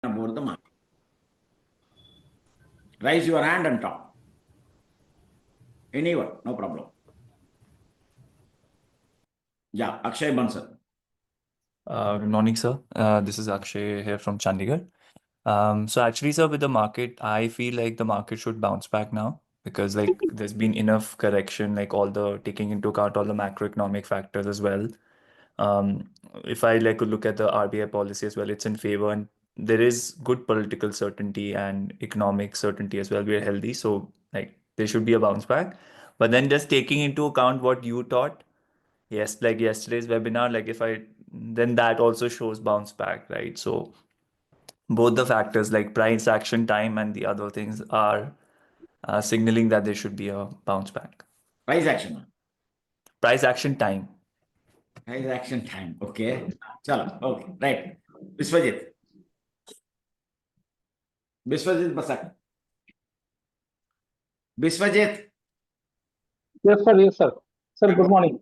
about the market. Raise your hand and talk. Anyone, no problem. Yeah, Akshay Bansal. Good morning, sir. This is Akshay here from Chandigarh. So actually, sir, with the market, I feel like the market should bounce back now because there's been enough correction, taking into account all the macroeconomic factors as well. Um, if I look at the RBI policy as well, it's in favor and there is good political certainty and economic certainty as well. We're healthy, so there should be a bounce back. But then just taking into account what you taught, yes, like yesterday's webinar, then that also shows bounce back, right? So both the factors like price action time and the other things are signaling that there should be a bounce back. Price action. Price action time. Price action time. Okay. Chalo. Okay. Right. Biswajit. Biswajit Basak. Biswajit. Yes, sir. Yes, sir. Sir, good morning.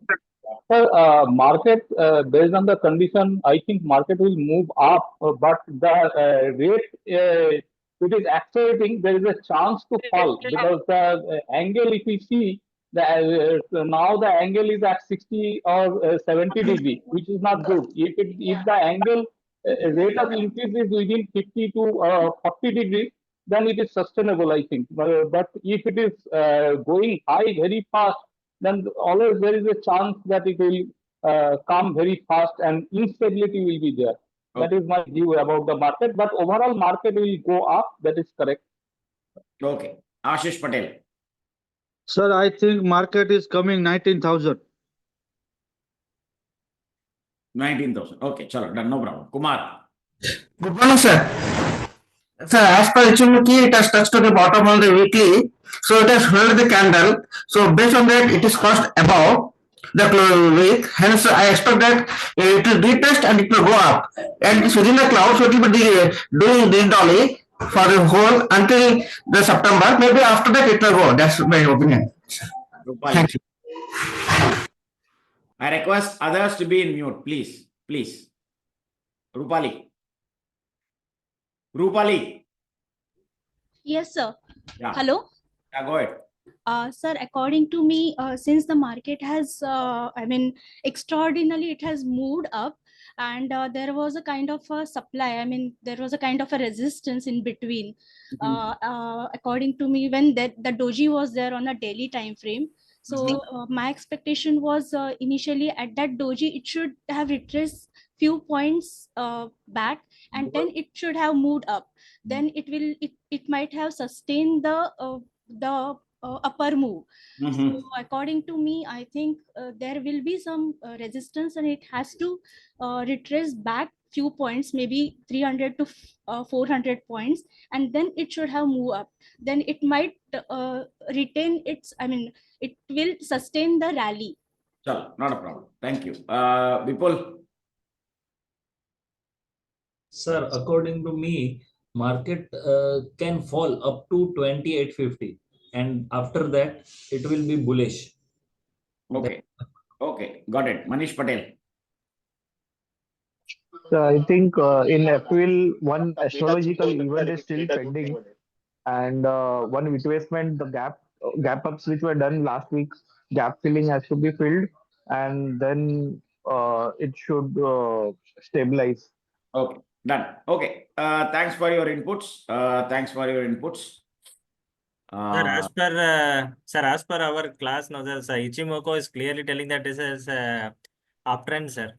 Sir, market, based on the condition, I think market will move up, but the rate, it is accelerating. There is a chance to fall because the angle, if we see, now the angle is at 60 or 70 degree, which is not good. If the angle rate of increase is within 50 to 40 degrees, then it is sustainable, I think. But if it is going high very fast, then always there is a chance that it will come very fast and instability will be there. Okay. That is my view about the market. But overall market will go up. That is correct. Okay. Ashish Patel. Sir, I think market is coming 19,000. 19,000. Okay. Chalo. Done. No problem. Kumar. Good morning, sir. Sir, as per Ichimoku, it has touched to the bottom on the weekly. So it has held the candle. So based on that, it is crossed above the week. Hence, I expect that it will retest and it will go up. And it's within the cloud, so it will be doing the dolly for the whole until the September. Maybe after that, it will go. That's my opinion. Rupali. Thank you. I request others to be in mute, please. Please. Rupali. Rupali. Yes, sir. Yeah. Hello. Yeah, go ahead. Sir, according to me, since the market has, extraordinarily, it has moved up and there was a kind of a supply. There was a kind of a resistance in between. According to me, when the doji was there on a daily time frame. So my expectation was initially at that doji, it should have retraced few points back and then it should have moved up. Then it might have sustained the upper move. So according to me, I think there will be some resistance and it has to retrace back few points, maybe 300 to 400 points, and then it should have moved up. Then it might retain its, it will sustain the rally. Chalo, not a problem. Thank you. Vipul. Sir, according to me, market can fall up to 2850 and after that it will be bullish. Okay. Okay. Got it. Manish Patel. So I think in April, one astrological event is still pending, and one retracement, the gap ups which were done last week, gap filling has to be filled, and then it should stabilize. Okay. Done. Okay. Thanks for your inputs. Sir, as per our class now, sir, Ichimoku is clearly telling that this is uptrend, sir.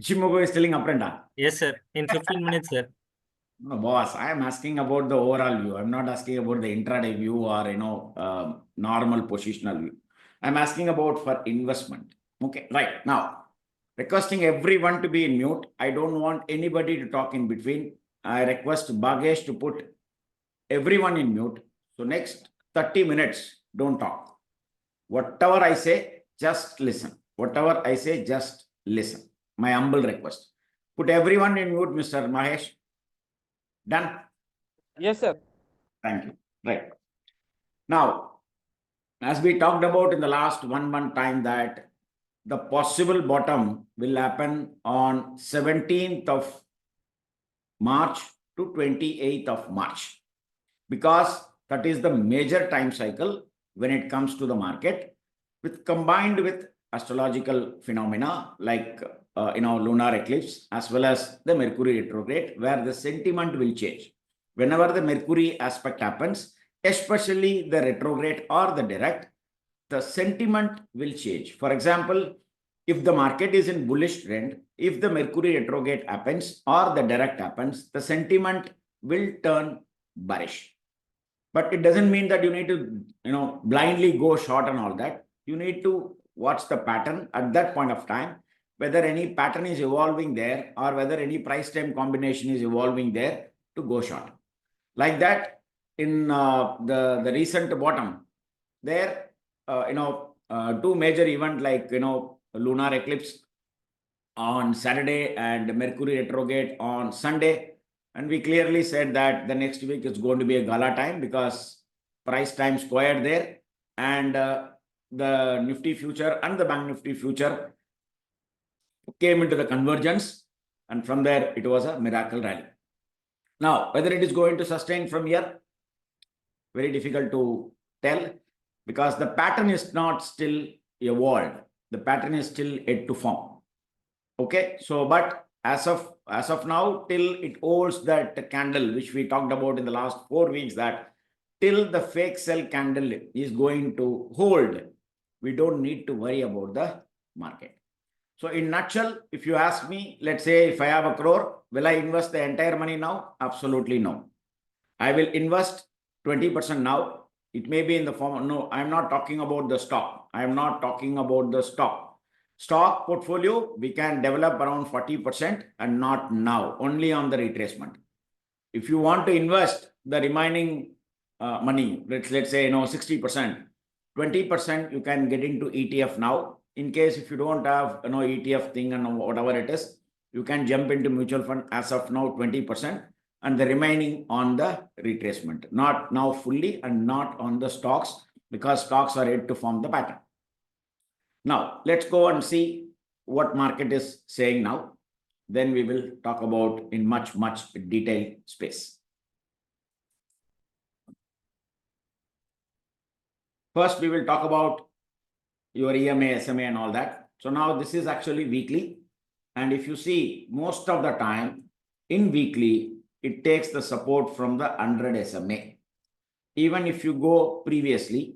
Ichimoku is telling uptrend. Yes, sir. In 15 minutes, sir. No, boss, I am asking about the overall view. I'm not asking about the intraday view or, normal positional view. I'm asking about for investment. Okay, right. Now, requesting everyone to be in mute. I don't want anybody to talk in between. I request Bhagesh to put everyone in mute. So next 30 minutes, don't talk. Whatever I say, just listen. Whatever I say, just listen. My humble request. Put everyone in mute, Mr. Mahesh. Done? Yes, sir. Thank you. Right. Now, as we talked about in the last 1 month time that the possible bottom will happen on 17th of March to 28th of March, because that is the major time cycle when it comes to the market, with combined with astrological phenomena like lunar eclipse as well as the Mercury retrograde, where the sentiment will change. Whenever the Mercury aspect happens, especially the retrograde or the direct, the sentiment will change. For example, if the market is in bullish trend, if the Mercury retrograde happens or the direct happens, the sentiment will turn bearish. But it doesn't mean that you need to, blindly go short and all that. You need to watch the pattern at that point of time, whether any pattern is evolving there or whether any price time combination is evolving there to go short. Like that, in the recent bottom, there, two major events like, lunar eclipse on Saturday and Mercury retrograde on Sunday. And we clearly said that the next week is going to be a gala time because price time squared there. And the Nifty future and the Bank Nifty future came into the convergence. And from there, it was a miracle rally. Now, whether it is going to sustain from here, very difficult to tell, because the pattern is not still evolved. The pattern is still yet to form. Okay, so but as of now, till it holds that candle, which we talked about in the last 4 weeks, that till the fake sell candle is going to hold, we don't need to worry about the market. So in nutshell, if you ask me, let's say if I have 1 crore, will I invest the entire money now? Absolutely no. I will invest 20% now. It may be in the form of, no, I'm not talking about the stock. I'm not talking about the stock. Stock portfolio, we can develop around 40% and not now, only on the retracement. If you want to invest the remaining money, let's say 60%, 20% you can get into ETF now. In case if you don't have ETF thing and whatever it is, you can jump into mutual fund as of now 20%, and the remaining on the retracement, not now fully and not on the stocks, because stocks are yet to form the pattern. Now, let's go and see what market is saying now. Then we will talk about in much detailed space. First, we will talk about your EMA, SMA and all that. So now this is actually weekly. And if you see, most of the time in weekly, it takes the support from the 100 SMA. Even if you go previously,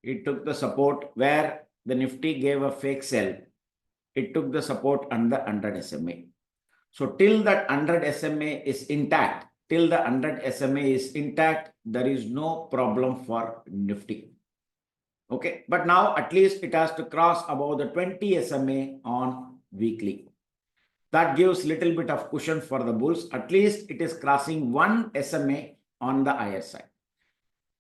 it took the support where the Nifty gave a fake sell. It took the support under 100 SMA. So till that 100 SMA is intact, there is no problem for Nifty. Okay, but now at least it has to cross above the 20 SMA on weekly. That gives little bit of cushion for the bulls. At least it is crossing 1 SMA on the higher side.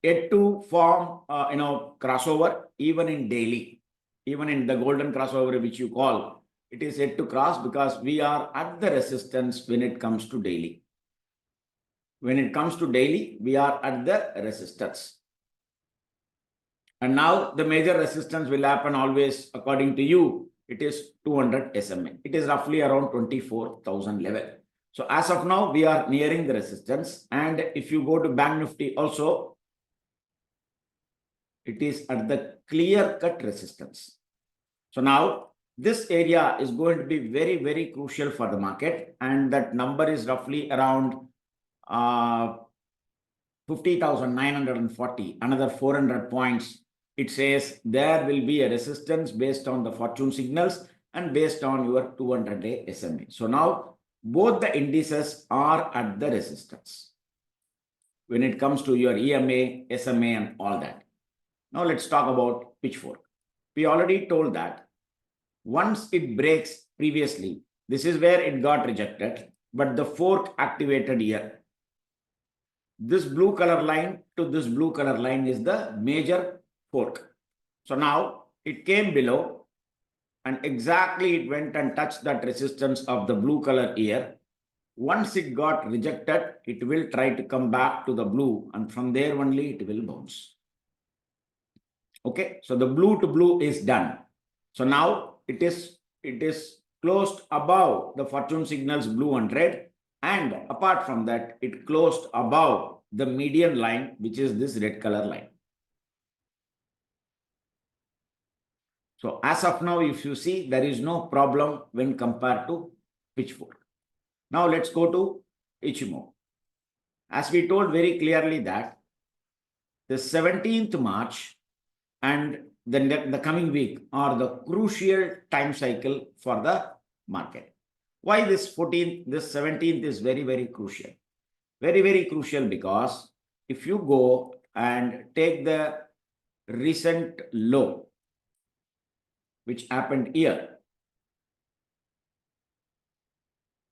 Yet to form, crossover even in daily, even in the golden crossover, which you call, it is yet to cross because we are at the resistance when it comes to daily. When it comes to daily, we are at the resistance. And now the major resistance will happen always, according to you, it is 200 SMA. It is roughly around 24,000 level. So as of now, we are nearing the resistance. And if you go to Bank Nifty also, it is at the clear-cut resistance. So now this area is going to be very crucial for the market. And that number is roughly around 50,940, another 400 points. It says there will be a resistance based on the fortune signals and based on your 200-day SMA. So now both the indices are at the resistance when it comes to your EMA, SMA and all that. Now let's talk about pitchfork. We already told that once it breaks previously, this is where it got rejected, but the fork activated here. This blue color line to this blue color line is the major fork. So now it came below and exactly it went and touched that resistance of the blue color here. Once it got rejected, it will try to come back to the blue, and from there only it will bounce. Okay, so the blue to blue is done. So now it is closed above the fortune signals blue and red, And apart from that, it closed above the median line, which is this red color line. So as of now, if you see, there is no problem when compared to pitchfork. Now let's go to Ichimoku. As we told very clearly that the 17th March and the coming week are the crucial time cycle for the market. Why this 14th, this 17th is very, very crucial. Very, very crucial because if you go and take the recent low, which happened here,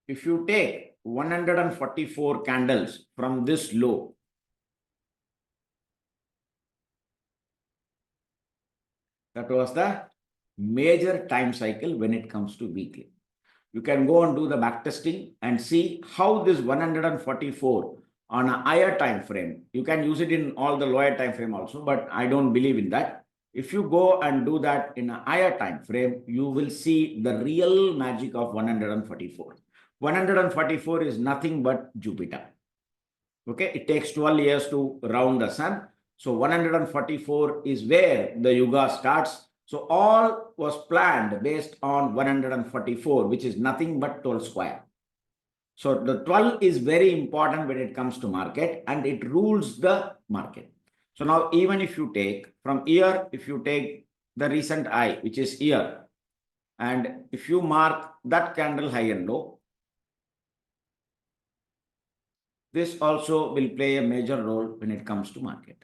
if you take 144 candles from this low, that was the major time cycle when it comes to weekly. You can go and do the back testing and see how this 144 on a higher time frame. You can use it in all the lower time frame also, but I don't believe in that. If you go and do that in a higher time frame, you will see the real magic of 144. 144 is nothing but Jupiter. Okay, it takes 12 years to round the sun. So 144 is where the yuga starts. So all was planned based on 144, which is nothing but 12 square. So the 12 is very important when it comes to market, and it rules the market. So now even if you take from here, if you take the recent high, which is here, and if you mark that candle high and low, this also will play a major role when it comes to market.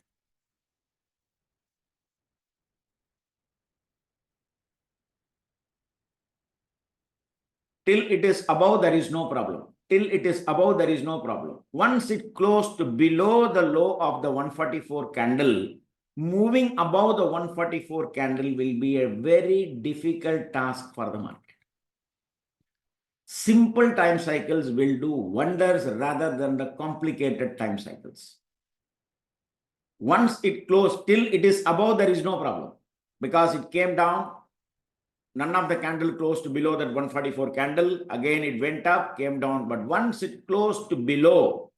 Till it is above, there is no problem. Till it is above, there is no problem. Once it closed below the low of the 144 candle, moving above the 144 candle will be a very difficult task for the market. Simple time cycles will do wonders rather than the complicated time cycles. Once it closed, till it is above, there is no problem because it came down. None of the candle closed below that 144 candle. Again, it went up, came down. But once it closed below,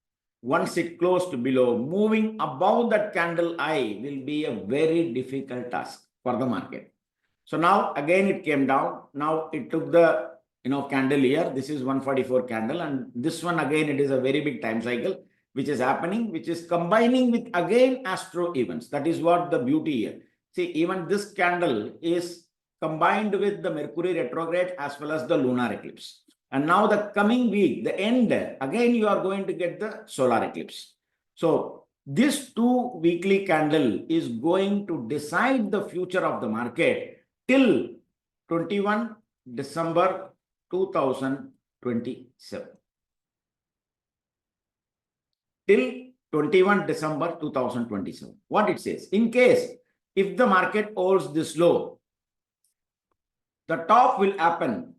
moving above that candle high will be a very difficult task for the market. So now again it came down. Now it took the candle here. This is 144 candle, and this one again it is a very big time cycle which is happening, which is combining with again astro events. That is what the beauty here. See, even this candle is combined with the Mercury retrograde as well as the lunar eclipse. And now the coming week, the end, again you are going to get the solar eclipse. So this 2 weekly candle is going to decide the future of the market till 21 December 2027. Till 21 December 2027. What it says, in case if the market holds this low, the top will happen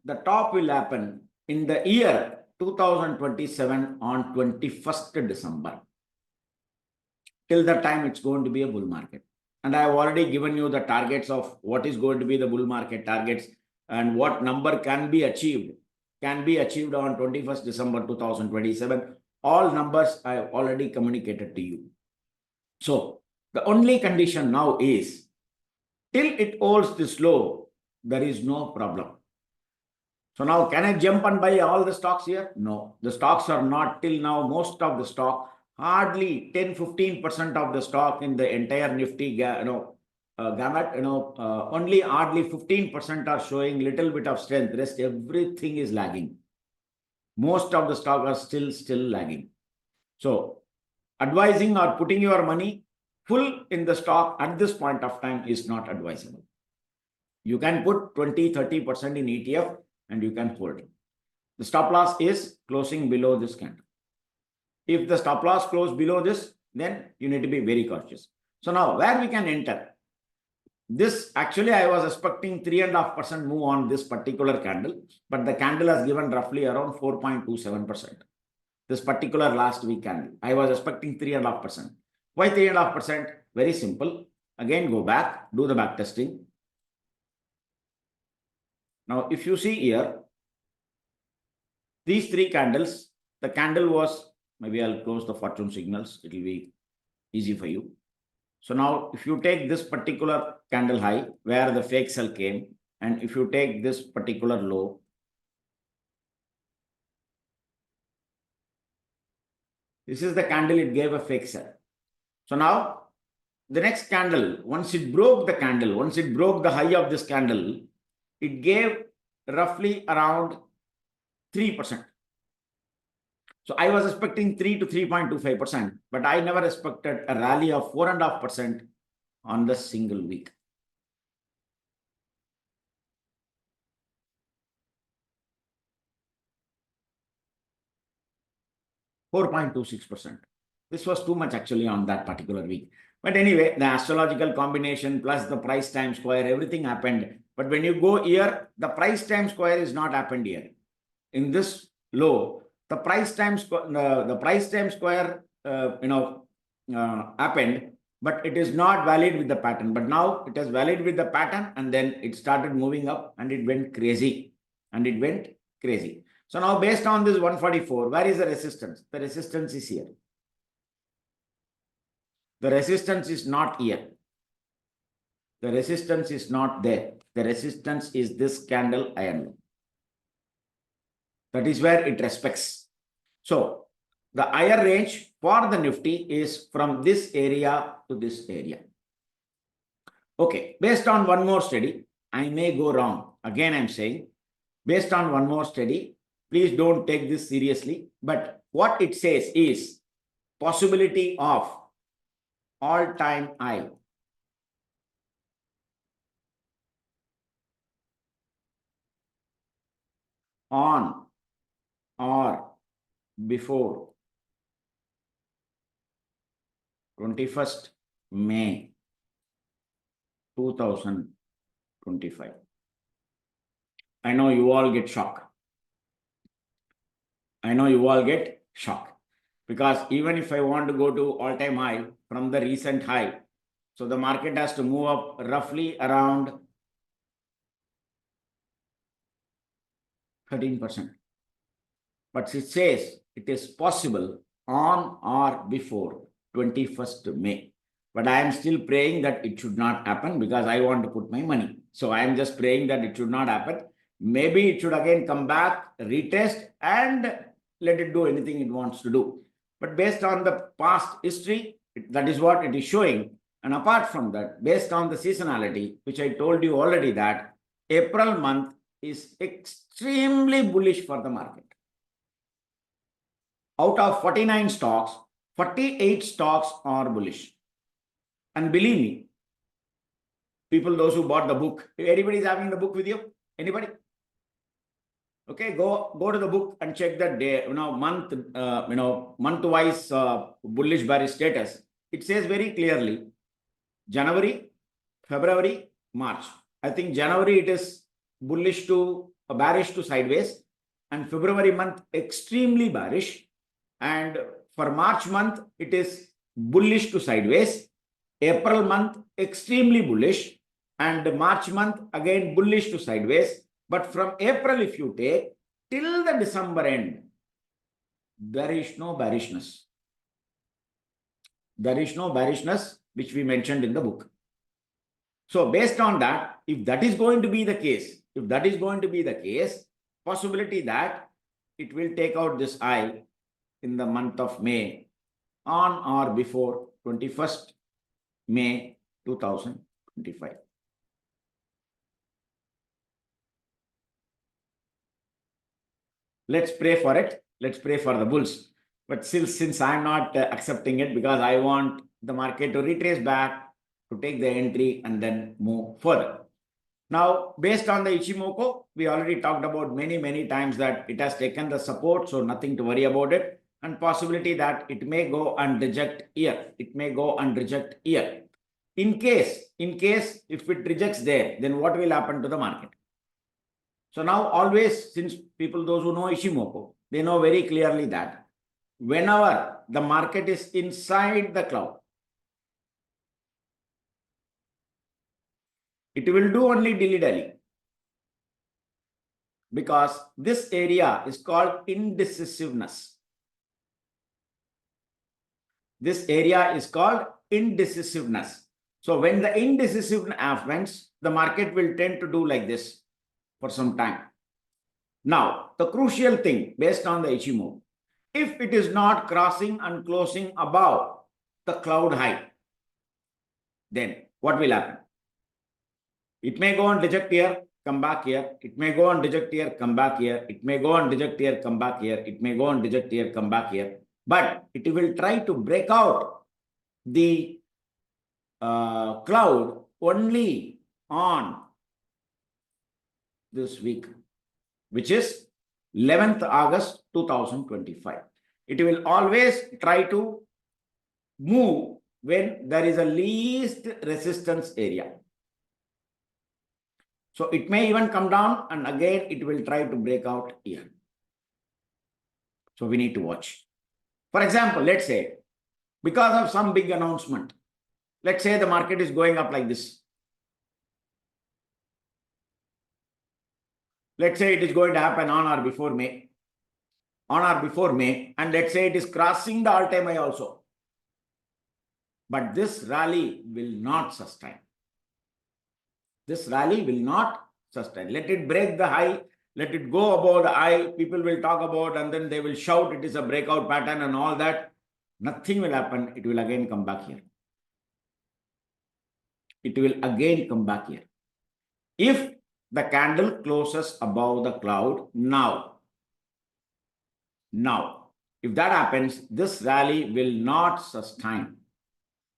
in the year 2027 on 21st December. Till that time, it's going to be a bull market. And I have already given you the targets of what is going to be the bull market targets and what number can be achieved on 21st December 2027. All numbers I have already communicated to you. So the only condition now is till it holds this low, there is no problem. So now can I jump and buy all the stocks here? No, the stocks are not till now. Most of the stock, hardly 10-15% of the stock in the entire Nifty gamut, only hardly 15% are showing little bit of strength. Rest everything is lagging. Most of the stock are still lagging. So advising or putting your money full in the stock at this point of time is not advisable. You can put 20-30% in ETF and you can hold it. The stop loss is closing below this candle. If the stop loss close below this, then you need to be very cautious. So now where we can enter? This actually I was expecting 3.5% move on this particular candle, but the candle has given roughly around 4.27%. This particular last week candle, I was expecting 3.5%. Why 3.5%? Very simple. Again, go back, do the back testing. Now, if you see here, these 3 candles the candle was, maybe I'll close the fortune signals, it will be easy for you. So now if you take this particular candle high where the fake sell came, and if you take this particular low, this is the candle it gave a fake sell. So now the next candle, once it broke the candle, once it broke the high of this candle, it gave roughly around 3%. So I was expecting 3 to 3.25%, but I never expected a rally of 4.5% on the single week. (4.26%). This was too much actually on that particular week. But anyway, the astrological combination plus the price time square, everything happened. But when you go here, the price time square is not happened here. In this low, the price time square, happened, but it is not valid with the pattern. But now it is valid with the pattern, and then it started moving up, and it went crazy, So now based on this 144, where is the resistance? The resistance is here. The resistance is not here. The resistance is not there. The resistance is this candle iron low. That is where it respects. So the higher range for the Nifty is from this area to this area. Okay, based on one more study, I may go wrong. Again, I'm saying, based on one more study, please don't take this seriously. But what it says is possibility of all-time high. On or before 21st May 2025. I know you all get shocked. Because even if I want to go to all-time high from the recent high, so the market has to move up roughly around 13%. But it says it is possible on or before 21st May. But I am still praying that it should not happen because I want to put my money. So I am just praying that it should not happen. Maybe it should again come back, retest, and let it do anything it wants to do. But based on the past history, that is what it is showing. And apart from that, based on the seasonality, which I told you already that April month is extremely bullish for the market. Out of 49 stocks, 48 stocks are bullish. And believe me, people, those who bought the book, anybody is having the book with you? Anybody? Okay, go to the book and check the day, month-wise bullish bearish status. It says very clearly, January, February, March. I think January it is bullish to bearish to sideways, and February month extremely bearish, and for March month it is bullish to sideways. April month extremely bullish, and March month again bullish to sideways. But from April, if you take till the December end, there is no bearishness. There is no bearishness which we mentioned in the book. So based on that, if that is going to be the case, possibility that it will take out this high in the month of May on or before 21st May 2025. Let's pray for it. Let's pray for the bulls. But still, since I'm not accepting it because I want the market to retrace back, to take the entry and then move further. Now, based on the Ichimoku, we already talked about many times that it has taken the support, so nothing to worry about it. And possibility that it may go and reject here. In case if it rejects there, then what will happen to the market? So now always, since people, those who know Ishimoku, they know very clearly that whenever the market is inside the cloud, it will do only dilly-dally, because this area is called indecisiveness. This area is called indecisiveness. So when the indecisiveness happens, the market will tend to do like this for some time. Now, the crucial thing based on the Ichimoku, if it is not crossing and closing above the cloud high, then what will happen? It may go and reject here, come back here. It may go and reject here, come back here. It may go and reject here, come back here. It may go and reject here, come back here. But it will try to break out the cloud only on this week, which is 11th August 2025. It will always try to move when there is a least resistance area. So it may even come down and again it will try to break out here. So we need to watch. For example, let's say because of some big announcement, let's say the market is going up like this. Let's say it is going to happen on or before May. On or before May, and let's say it is crossing the all-time high also. But this rally will not sustain. This rally will not sustain. Let it break the high, let it go above the high, people will talk about, and then they will shout it is a breakout pattern and all that. Nothing will happen. It will again come back here. It will again come back here. If the candle closes above the cloud now, if that happens, this rally will not sustain.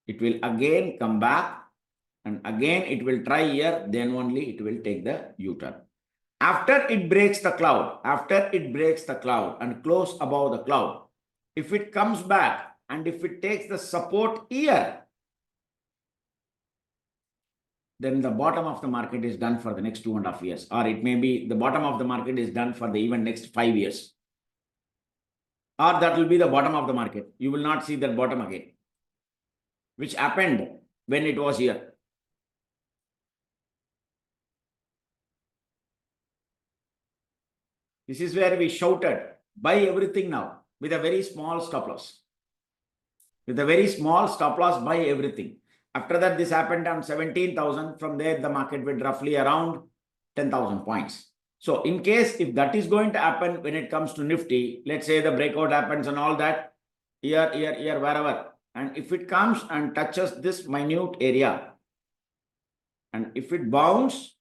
It will again come back and again it will try here, then only it will take the U-turn. After it breaks the cloud, and close above the cloud, if it comes back and if it takes the support here, then the bottom of the market is done for the next 2.5 years, or it may be the bottom of the market is done for the even next 5 years. Or that will be the bottom of the market. You will not see that bottom again, which happened when it was here. This is where we shouted, buy everything now with a very small stop loss. With a very small stop loss, buy everything. After that, this happened on 17,000. From there, the market went roughly around 10,000 points. So in case if that is going to happen when it comes to Nifty, let's say the breakout happens and all that, here, wherever. And if it comes and touches this minute area, and if it bounces,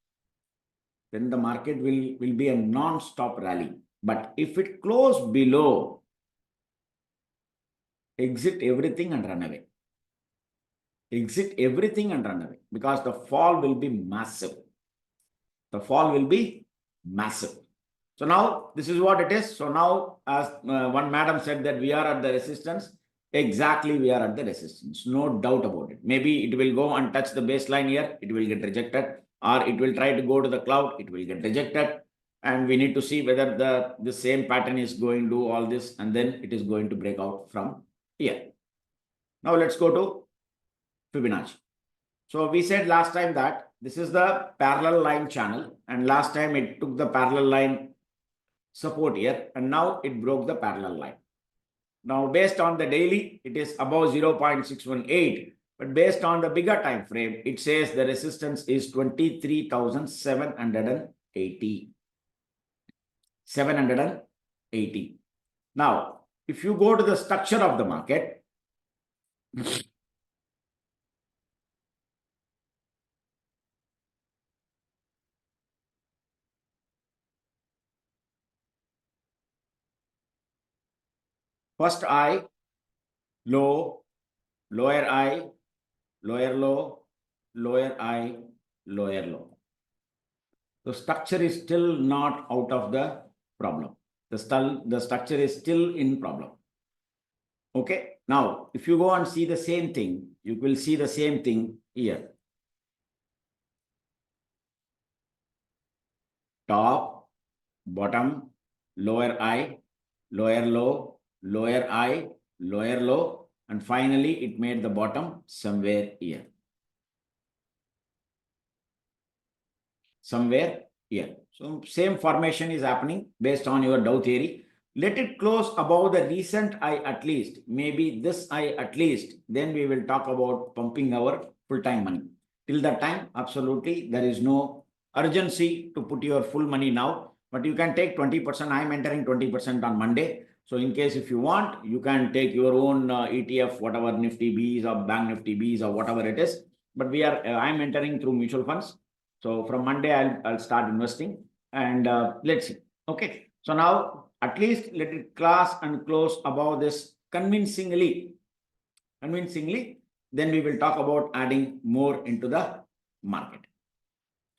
then the market will be a non-stop rally. But if it closes below, exit everything and run away. Exit everything and run away, because the fall will be massive. The fall will be massive. So now this is what it is. So now, as one madam said that we are at the resistance, exactly we are at the resistance, no doubt about it. Maybe it will go and touch the baseline here, it will get rejected, or it will try to go to the cloud, it will get rejected. And we need to see whether the same pattern is going to do all this, and then it is going to break out from here. Now let's go to Fibonacci. So we said last time that this is the parallel line channel, and last time it took the parallel line support here, and now it broke the parallel line. Now based on the daily, it is above 0.618, but based on the bigger time frame, it says the resistance is 23,780. 780. Now, if you go to the structure of the market, first high, low, lower high, lower low, lower high, lower low. The structure is still not out of the problem. The structure is still in problem. Okay. Now, if you go and see the same thing, you will see the same thing here. Top, bottom, lower high, lower low, lower high, lower low, and finally it made the bottom somewhere here. Somewhere here. So same formation is happening based on your Dow theory. Let it close above the recent high at least, maybe this high at least, then we will talk about pumping our full-time money. Till that time, absolutely, there is no urgency to put your full money now, but you can take 20%. I am entering 20% on Monday. So in case if you want, you can take your own ETF, whatever Nifty Bs or Bank Nifty Bs or whatever it is. But I'm entering through mutual funds. So from Monday, I'll start investing and let's see. Okay. So now at least let it cross and close above this convincingly. Then we will talk about adding more into the market.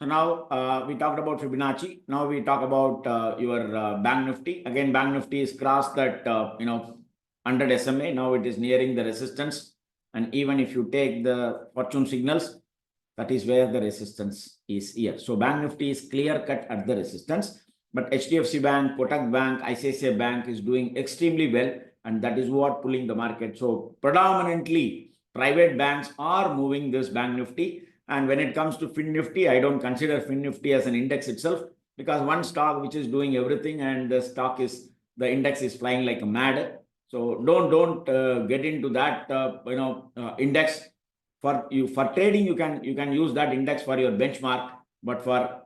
So now we talked about Fibonacci. Now we talk about your Bank Nifty. Again, Bank Nifty is crossed that 100 SMA. Now it is nearing the resistance. And even if you take the fortune signals, that is where the resistance is here. So Bank Nifty is clear cut at the resistance. But HDFC Bank, Kotak Bank, ICICI Bank is doing extremely well, and that is what pulling the market. So predominantly, private banks are moving this Bank Nifty. And when it comes to Fin Nifty, I don't consider Fin Nifty as an index itself, because one stock which is doing everything, and the index is flying like a mad. So don't get into that index. For trading, you can use that index for your benchmark, but for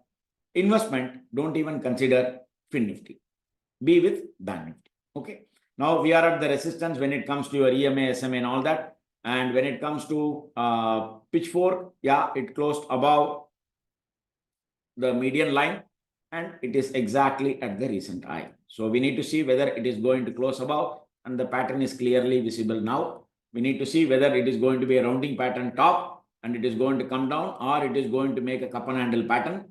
investment, don't even consider Fin Nifty. Be with Bank Nifty. Okay. Now we are at the resistance when it comes to your EMA, SMA, and all that. And when it comes to pitchfork, yeah, it closed above the median line, and it is exactly at the recent high. So we need to see whether it is going to close above, and the pattern is clearly visible now. We need to see whether it is going to be a rounding pattern top and it is going to come down, or it is going to make a cup and handle pattern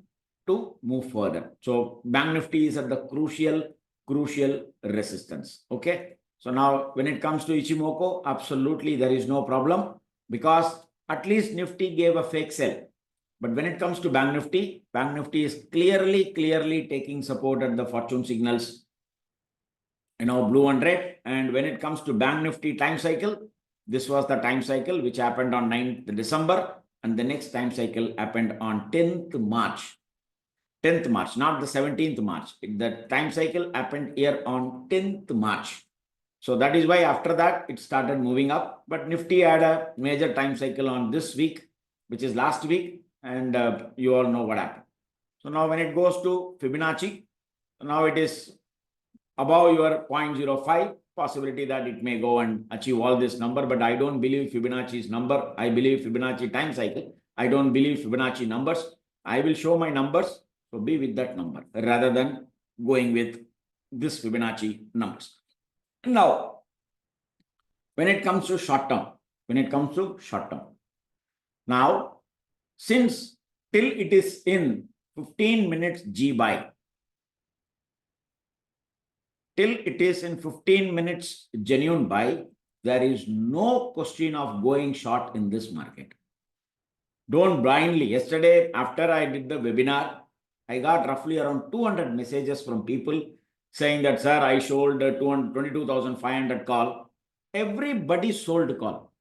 to move further. So Bank Nifty is at the crucial resistance. Okay. So now when it comes to Ichimoku, absolutely there is no problem, because at least Nifty gave a fake sell. But when it comes to Bank Nifty is clearly taking support at the fortune signals, blue and red. And when it comes to Bank Nifty time cycle, this was the time cycle which happened on 9th December, and the next time cycle happened on 10th March. 10th March, not the 17th March. The time cycle happened here on 10th March. So that is why after that it started moving up. But Nifty had a major time cycle on this week, which is last week, and you all know what happened. So now when it goes to Fibonacci, now it is above your 0.05, possibility that it may go and achieve all this number, but I don't believe Fibonacci's number. I believe Fibonacci time cycle. I don't believe Fibonacci numbers. I will show my numbers, so be with that number rather than going with this Fibonacci numbers. Now, when it comes to short term, now, since till it is in 15 minutes G buy, till it is in 15 minutes genuine buy, there is no question of going short in this market. Don't blindly. Yesterday, after I did the webinar, I got roughly around 200 messages from people saying that, sir, I sold 22,500 call. Everybody sold call.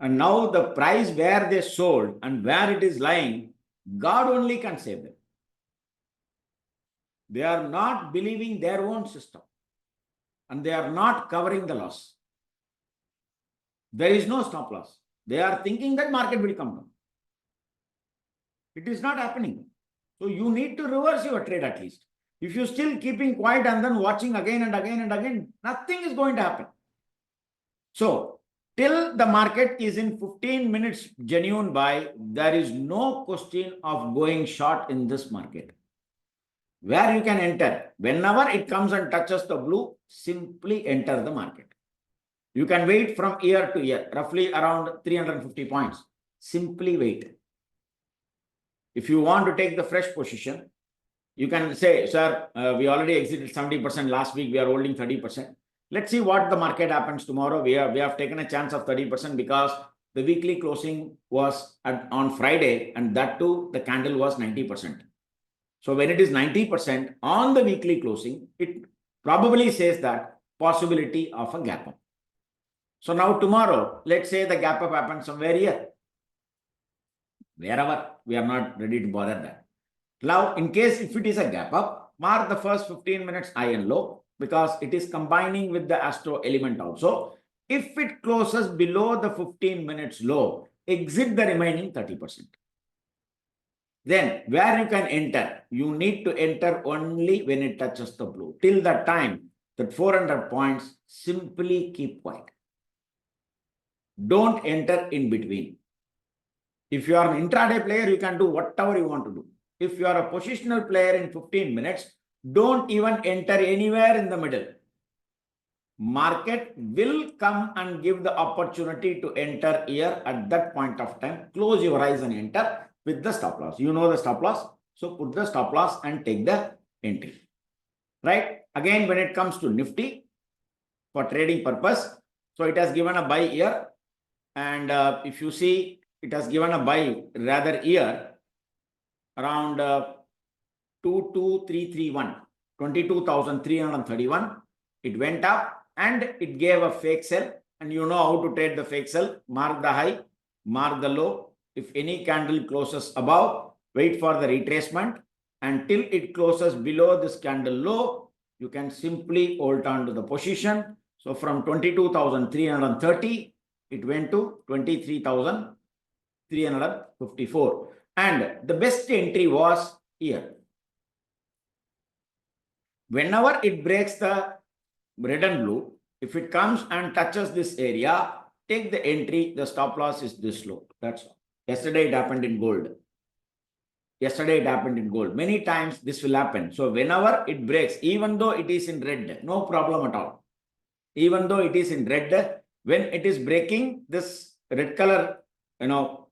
And now the price where they sold and where it is lying, God only can save them. They are not believing their own system, and they are not covering the loss. There is no stop loss. They are thinking that market will come down. It is not happening. So you need to reverse your trade at least. If you're still keeping quiet and then watching again and again and again, nothing is going to happen. So till the market is in 15 minutes genuine buy, there is no question of going short in this market. Where you can enter, whenever it comes and touches the blue, simply enter the market. You can wait from year to year, roughly around 350 points. Simply wait. If you want to take the fresh position, you can say, sir, we already exited 70% last week. We are holding 30%. Let's see what the market happens tomorrow. We have taken a chance of 30% because the weekly closing was on Friday, and that too, the candle was 90%. So when it is 90% on the weekly closing, it probably says that possibility of a gap up. So now tomorrow, let's say the gap up happens somewhere here. Wherever, we are not ready to bother that. Now, in case if it is a gap up, mark the first 15 minutes high and low. because it is combining with the astro element also. If it closes below the 15 minutes low, exit the remaining 30%. Then where you can enter, you need to enter only when it touches the blue. Till that time, that 400 points, simply keep quiet. Don't enter in between. If you are an intraday player, you can do whatever you want to do. If you are a positional player in 15 minutes, don't even enter anywhere in the middle. Market will come and give the opportunity to enter here at that point of time. Close your eyes and enter with the stop loss. You know the stop loss. So put the stop loss and take the entry. Right? Again, when it comes to Nifty, for trading purpose, so it has given a buy here. And if you see, it has given a buy rather here around 22,331, 22,331. It went up and it gave a fake sell. And you know how to trade the fake sell. Mark the high, mark the low. If any candle closes above, wait for the retracement. Until it closes below this candle low, you can simply hold on to the position. So from 22,330, it went to 23,354. And the best entry was here. Whenever it breaks the red and blue, if it comes and touches this area, take the entry. The stop loss is this low. That's all. Yesterday it happened in gold. Many times this will happen. So whenever it breaks, even though it is in red, no problem at all. Even though it is in red, when it is breaking this red color,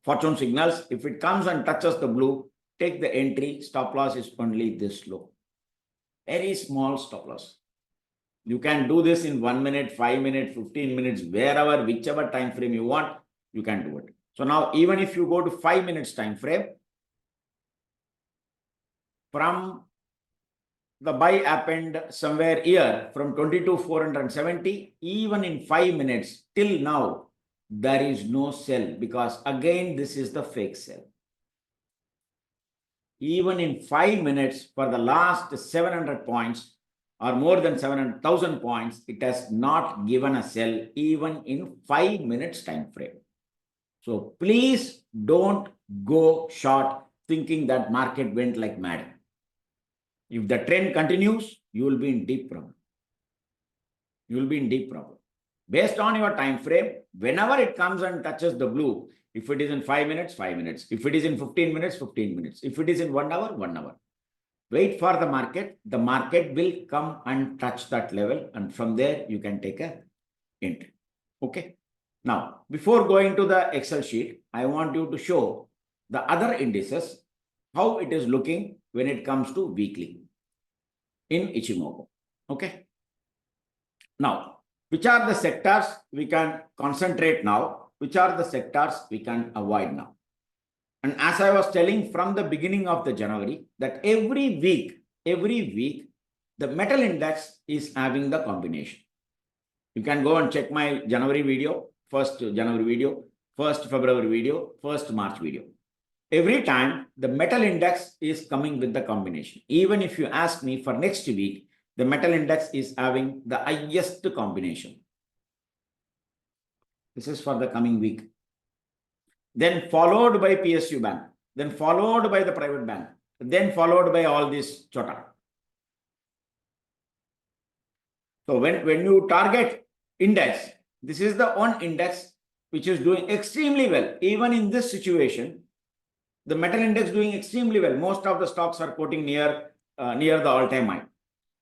fortune signals, if it comes and touches the blue, take the entry. Stop loss is only this low. Very small stop loss. You can do this in 1 minute, 5 minutes, 15 minutes, wherever, whichever time frame you want, you can do it. So now, even if you go to 5 minutes time frame, from the buy happened somewhere here from 22,470, even in 5 minutes till now, there is no sell, because again, this is the fake sell. Even in 5 minutes for the last 700 points or more than 700,000 points, it has not given a sell even in 5 minutes time frame. So please don't go short thinking that market went like mad. If the trend continues, you will be in deep problem. Based on your time frame, whenever it comes and touches the blue, if it is in 5 minutes, 5 minutes. If it is in 15 minutes, 15 minutes. If it is in 1 hour, 1 hour. Wait for the market. The market will come and touch that level. And from there, you can take a entry. Okay. Now, before going to the Excel sheet, I want you to show the other indices, how it is looking when it comes to weekly in Ichimoku. Okay. Now, which are the sectors we can concentrate now? Which are the sectors we can avoid now? And as I was telling from the beginning of the January, that every week, the metal index is having the combination. You can go and check my January video, first January video, first February video, first March video. Every time the metal index is coming with the combination. Even if you ask me for next week, the metal index is having the highest combination. This is for the coming week. Then followed by PSU bank, then followed by the private bank, then followed by all this chota. So when you target index, this is the one index which is doing extremely well. Even in this situation, the metal index doing extremely well. Most of the stocks are quoting near the all-time high.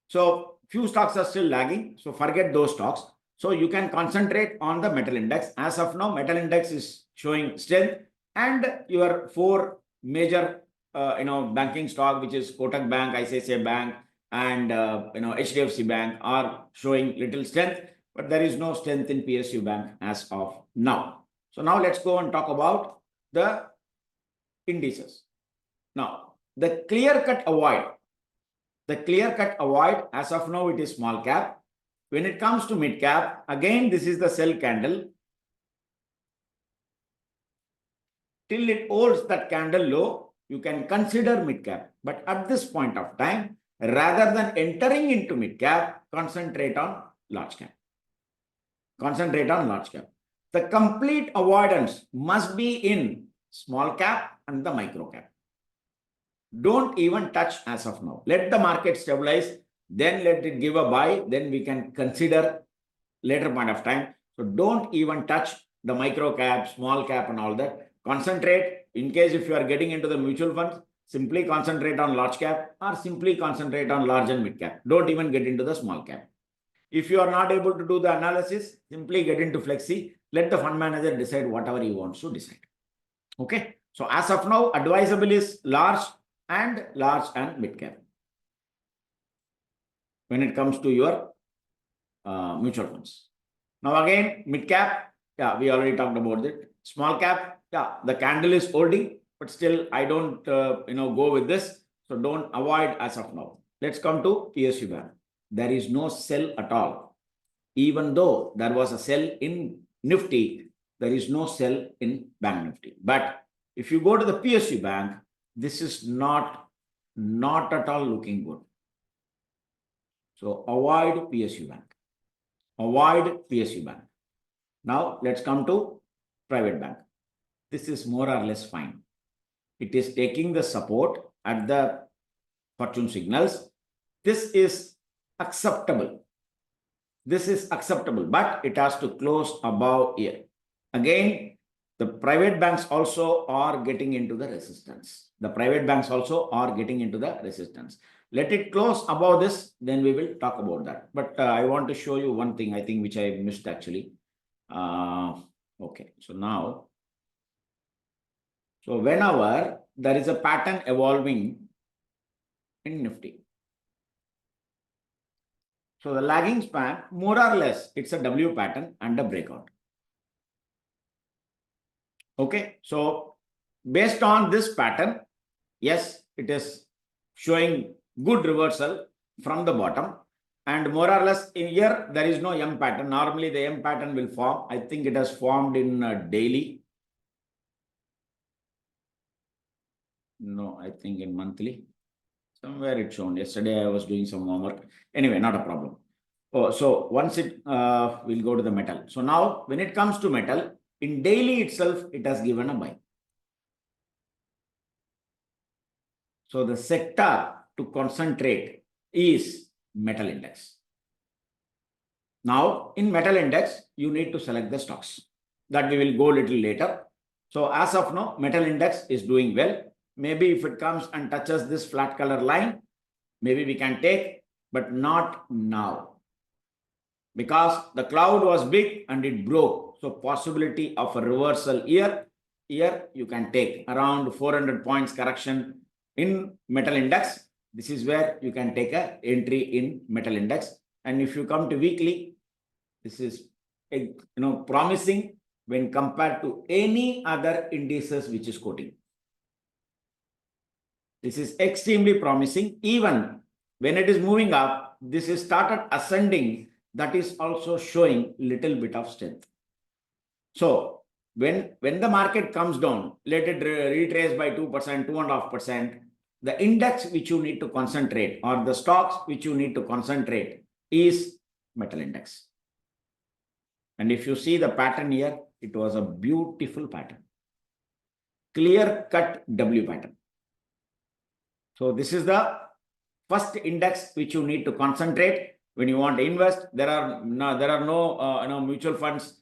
So few stocks are still lagging. So forget those stocks. So you can concentrate on the metal index. As of now, metal index is showing strength, and your 4 major banking stock, which is Kotak Bank, ICICI Bank, and HDFC Bank, are showing little strength, but there is no strength in PSU Bank as of now. So now let's go and talk about the indices. Now, the clear-cut avoid. As of now, it is small cap. When it comes to mid cap, again, this is the sell candle. Till it holds that candle low, you can consider mid cap. But at this point of time, rather than entering into mid cap, concentrate on large cap. Concentrate on large cap. The complete avoidance must be in small cap and the micro cap. Don't even touch as of now. Let the market stabilize, then let it give a buy, then we can consider later point of time. So don't even touch the micro cap, small cap and all that. Concentrate. In case if you are getting into the mutual funds, simply concentrate on large cap or simply concentrate on large and mid cap. Don't even get into the small cap. If you are not able to do the analysis, simply get into flexi. Let the fund manager decide whatever he wants to decide. Okay. So as of now, advisable is large and mid cap when it comes to your mutual funds. Now again, mid cap, yeah, we already talked about it. Small cap, yeah, the candle is holding, but still I don't go with this. So don't avoid as of now. Let's come to PSU Bank. There is no sell at all. Even though there was a sell in Nifty, there is no sell in Bank Nifty. But if you go to the PSU Bank, this is not at all looking good. So avoid PSU Bank. Avoid PSU Bank. Now let's come to private bank. This is more or less fine. It is taking the support at the fortune signals. This is acceptable. This is acceptable, but it has to close above here. Again, the private banks also are getting into the resistance. The private banks also are getting into the resistance. Let it close above this, then we will talk about that. But I want to show you one thing, I think, which I missed actually. Okay, so now, so whenever there is a pattern evolving in Nifty, so the lagging span, more or less, it's a W pattern and a breakout. Okay, so based on this pattern, yes, it is showing good reversal from the bottom. And more or less in here, there is no M pattern. Normally the M pattern will form. I think it has formed in daily. No, I think in monthly. Somewhere it's shown. Yesterday I was doing some homework. Anyway, not a problem. Oh, so once it we'll go to the metal. So now when it comes to metal, in daily itself, it has given a buy. So the sector to concentrate is metal index. Now in metal index, you need to select the stocks. That we will go a little later. So as of now, metal index is doing well. Maybe if it comes and touches this flat color line, maybe we can take, but not now. Because the cloud was big and it broke. So possibility of a reversal here you can take around 400 points correction in metal index. This is where you can take a entry in metal index. And if you come to weekly, this is promising when compared to any other indices which is quoting. This is extremely promising. Even when it is moving up, this is started ascending. That is also showing little bit of strength. So when the market comes down, let it retrace by 2%, 2.5%, the index which you need to concentrate or the stocks which you need to concentrate is metal index. And if you see the pattern here, it was a beautiful pattern. Clear cut W pattern. So this is the first index which you need to concentrate when you want to invest. There are no mutual funds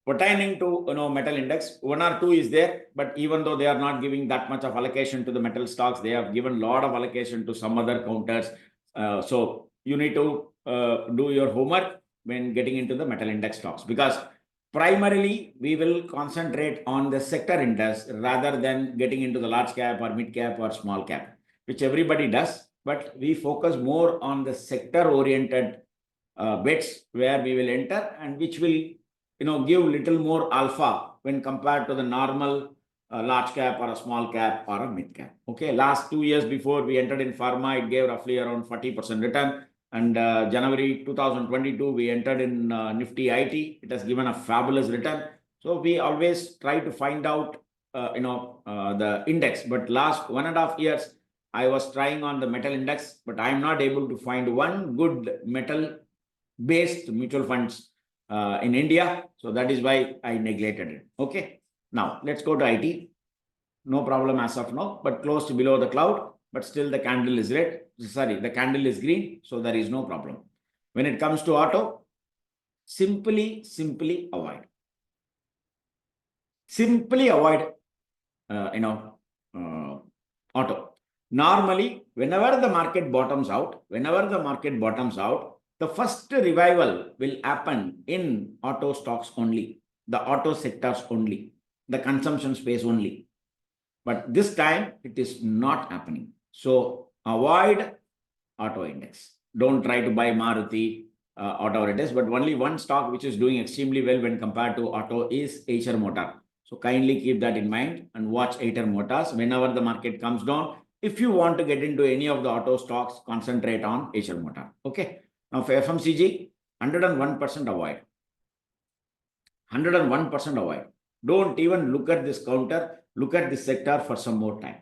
pertaining to metal index. One or two is there, but even though they are not giving that much of allocation to the metal stocks, they have given a lot of allocation to some other counters. So you need to do your homework when getting into the metal index stocks, because primarily we will concentrate on the sector index rather than getting into the large cap or mid cap or small cap, which everybody does. But we focus more on the sector oriented bets where we will enter and which will give little more alpha when compared to the normal large cap or a small cap or a mid cap. Okay, last 2 years before we entered in pharma, it gave roughly around 40% return. And January 2022, we entered in Nifty IT. It has given a fabulous return. So we always try to find out, the index. But last 1.5 years, I was trying on the metal index, but I am not able to find one good metal based mutual funds in India. So that is why I neglected it. Okay. Now let's go to IT. No problem as of now, but close to below the cloud, but still the candle is red. Sorry, the candle is green. So there is no problem. When it comes to auto, simply avoid. Simply avoid, auto. Normally, whenever the market bottoms out, the first revival will happen in auto stocks only, the auto sectors only, the consumption space only. But this time it is not happening. So avoid auto index. Don't try to buy Maruti, whatever it is, but only one stock which is doing extremely well when compared to auto is Eicher Motor. So kindly keep that in mind and watch Eicher Motors whenever the market comes down. If you want to get into any of the auto stocks, concentrate on Eicher Motor. Okay. Now for FMCG, 101% avoid. 101% avoid. Don't even look at this counter. Look at this sector for some more time.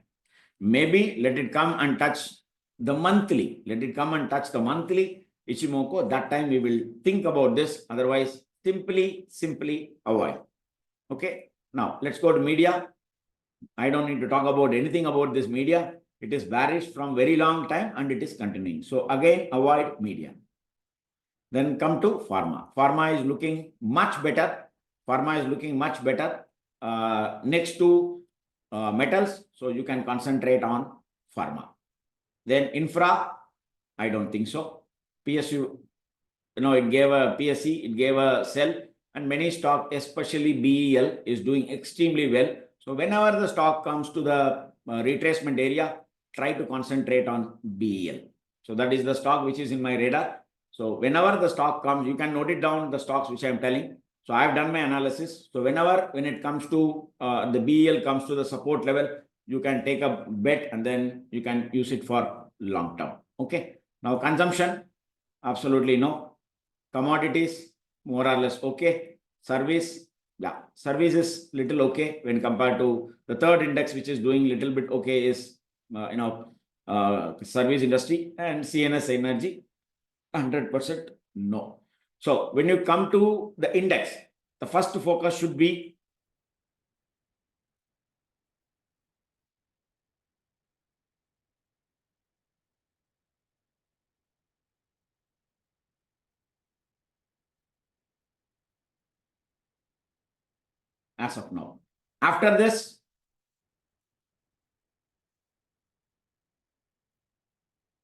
Maybe let it come and touch the monthly. Let it come and touch the monthly Ichimoku. That time we will think about this. Otherwise, simply avoid. Okay. Now let's go to media. I don't need to talk about anything about this media. It is bearish from very long time and it is continuing. So again, avoid media. Then come to pharma. Pharma is looking much better. Next to metals. So you can concentrate on pharma. Then infra, I don't think so. PSU, it gave a PSC, it gave a sell, and many stock, especially BEL, is doing extremely well. So whenever the stock comes to the retracement area, try to concentrate on BEL. So that is the stock which is in my radar. So whenever the stock comes, you can note it down, the stocks which I am telling. So I have done my analysis. So when it comes to the BEL comes to the support level, you can take a bet and then you can use it for long term. Okay. Now consumption, absolutely no. Commodities, more or less okay. Service, yeah, service is little okay when compared to the third index, which is doing little bit okay is service industry, and CNS energy, 100% no. So when you come to the index, the first focus should be as of now. After this,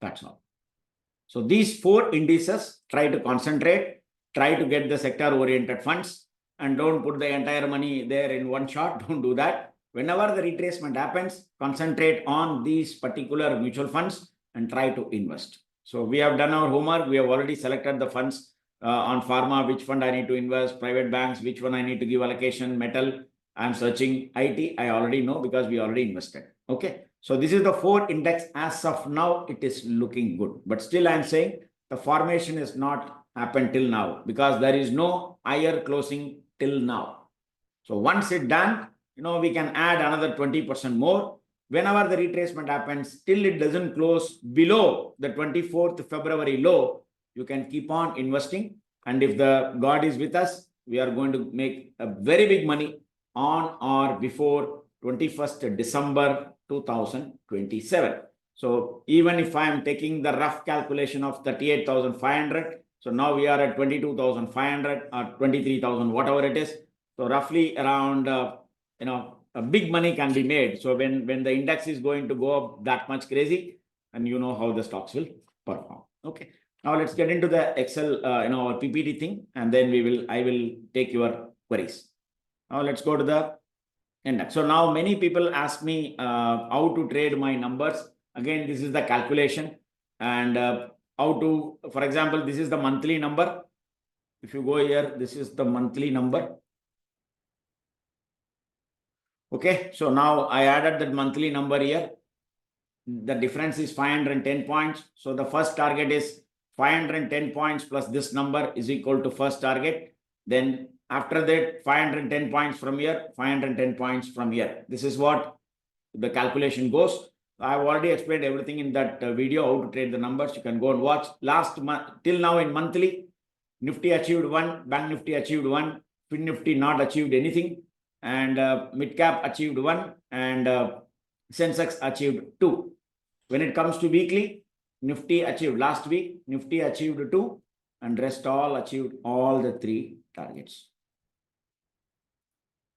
that's all. So these four indices, try to concentrate, try to get the sector oriented funds, and don't put the entire money there in one shot. Don't do that. Whenever the retracement happens, concentrate on these particular mutual funds and try to invest. So we have done our homework. We have already selected the funds on pharma, which fund I need to invest, private banks, which one I need to give allocation, metal. I'm searching IT. I already know because we already invested. Okay. So this is the four index. As of now, it is looking good. But still I'm saying the formation is not happened till now because there is no higher closing till now. So once it's done, we can add another 20% more. Whenever the retracement happens, till it doesn't close below the 24th February low, you can keep on investing. And if the God is with us, we are going to make a very big money on or before 21st December 2027. So even if I am taking the rough calculation of 38,500, so now we are at 22,500 or 23,000, whatever it is. So roughly around, a big money can be made. So when the index is going to go up that much crazy, and you know how the stocks will perform. Okay. Now let's get into the Excel, our PPT thing, and then I will take your queries. Now let's go to the index. So now many people ask me how to trade my numbers. Again, this is the calculation and how to, for example, this is the monthly number. If you go here, this is the monthly number. Okay, so now I added that monthly number here. The difference is 510 points. So the first target is 510 points plus this number is equal to first target. Then after that, 510 points from here, 510 points from here. This is what the calculation goes. I've already explained everything in that video, how to trade the numbers. You can go and watch. Last month, till now in monthly, Nifty achieved 1, Bank Nifty achieved 1, Fin Nifty not achieved anything, and Mid Cap achieved 1, and Sensex achieved 2. When it comes to weekly, Nifty achieved last week, Nifty achieved 2, and rest all achieved all the 3 targets.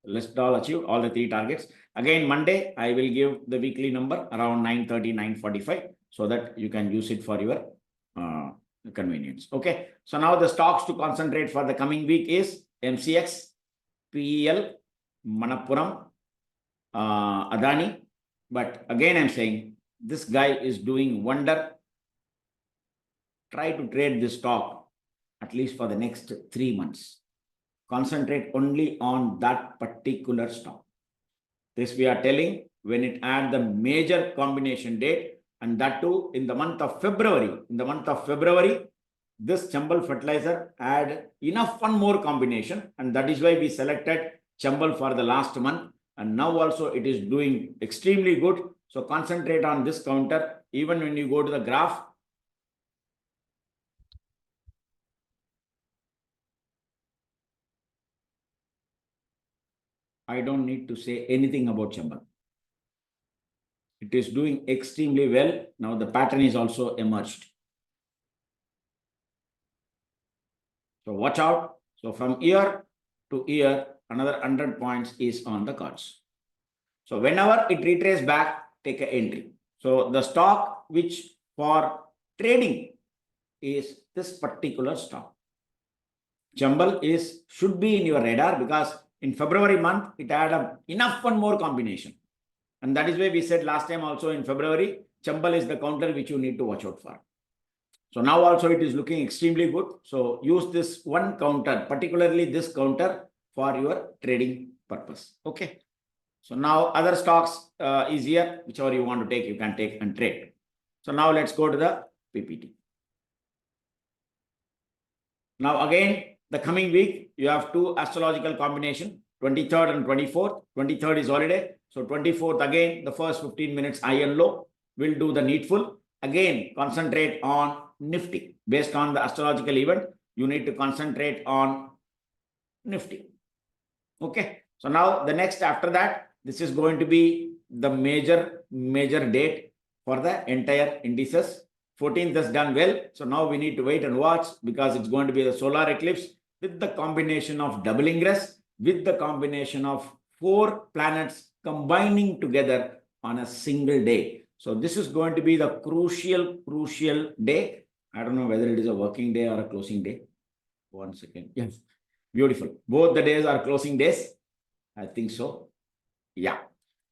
Rest all achieved all the 3 targets. Again, Monday, I will give the weekly number around 9:30, 9:45, so that you can use it for your convenience. Okay. So now the stocks to concentrate for the coming week is MCX, PEL, Manappuram, Adani. But again, I'm saying this guy is doing wonder. Try to trade this stock at least for the next 3 months. Concentrate only on that particular stock. This we are telling when it had the major combination date, and that too in the month of February. In the month of February, this Chambal fertilizer had enough one more combination, and that is why we selected Chambal for the last month. And now also it is doing extremely good. So concentrate on this counter. Even when you go to the graph, I don't need to say anything about Chambal. It is doing extremely well. Now the pattern is also emerged. So watch out. So from year to year, another 100 points is on the cards. So whenever it retraces back, take an entry. So the stock which for trading is this particular stock. Chambal should be in your radar because in February month, it had enough one more combination. And that is why we said last time also in February, Chambal is the counter which you need to watch out for. So now also it is looking extremely good. So use this one counter, particularly this counter for your trading purpose. Okay. So now other stocks is here, whichever you want to take, you can take and trade. So now let's go to the PPT. Now again, the coming week, you have 2 astrological combination, 23rd and 24th. 23rd is holiday. So 24th, again, the first 15 minutes high and low. We'll do the needful. Again, concentrate on Nifty. Based on the astrological event, you need to concentrate on Nifty. Okay. So now the next after that, this is going to be the major date for the entire indices. 14th has done well. So now we need to wait and watch because it's going to be the solar eclipse with the combination of double ingress, with the combination of 4 planets combining together on a single day. So this is going to be the crucial day. I don't know whether it is a working day or a closing day. 1 second. Yes. Beautiful. Both the days are closing days. I think so. Yeah.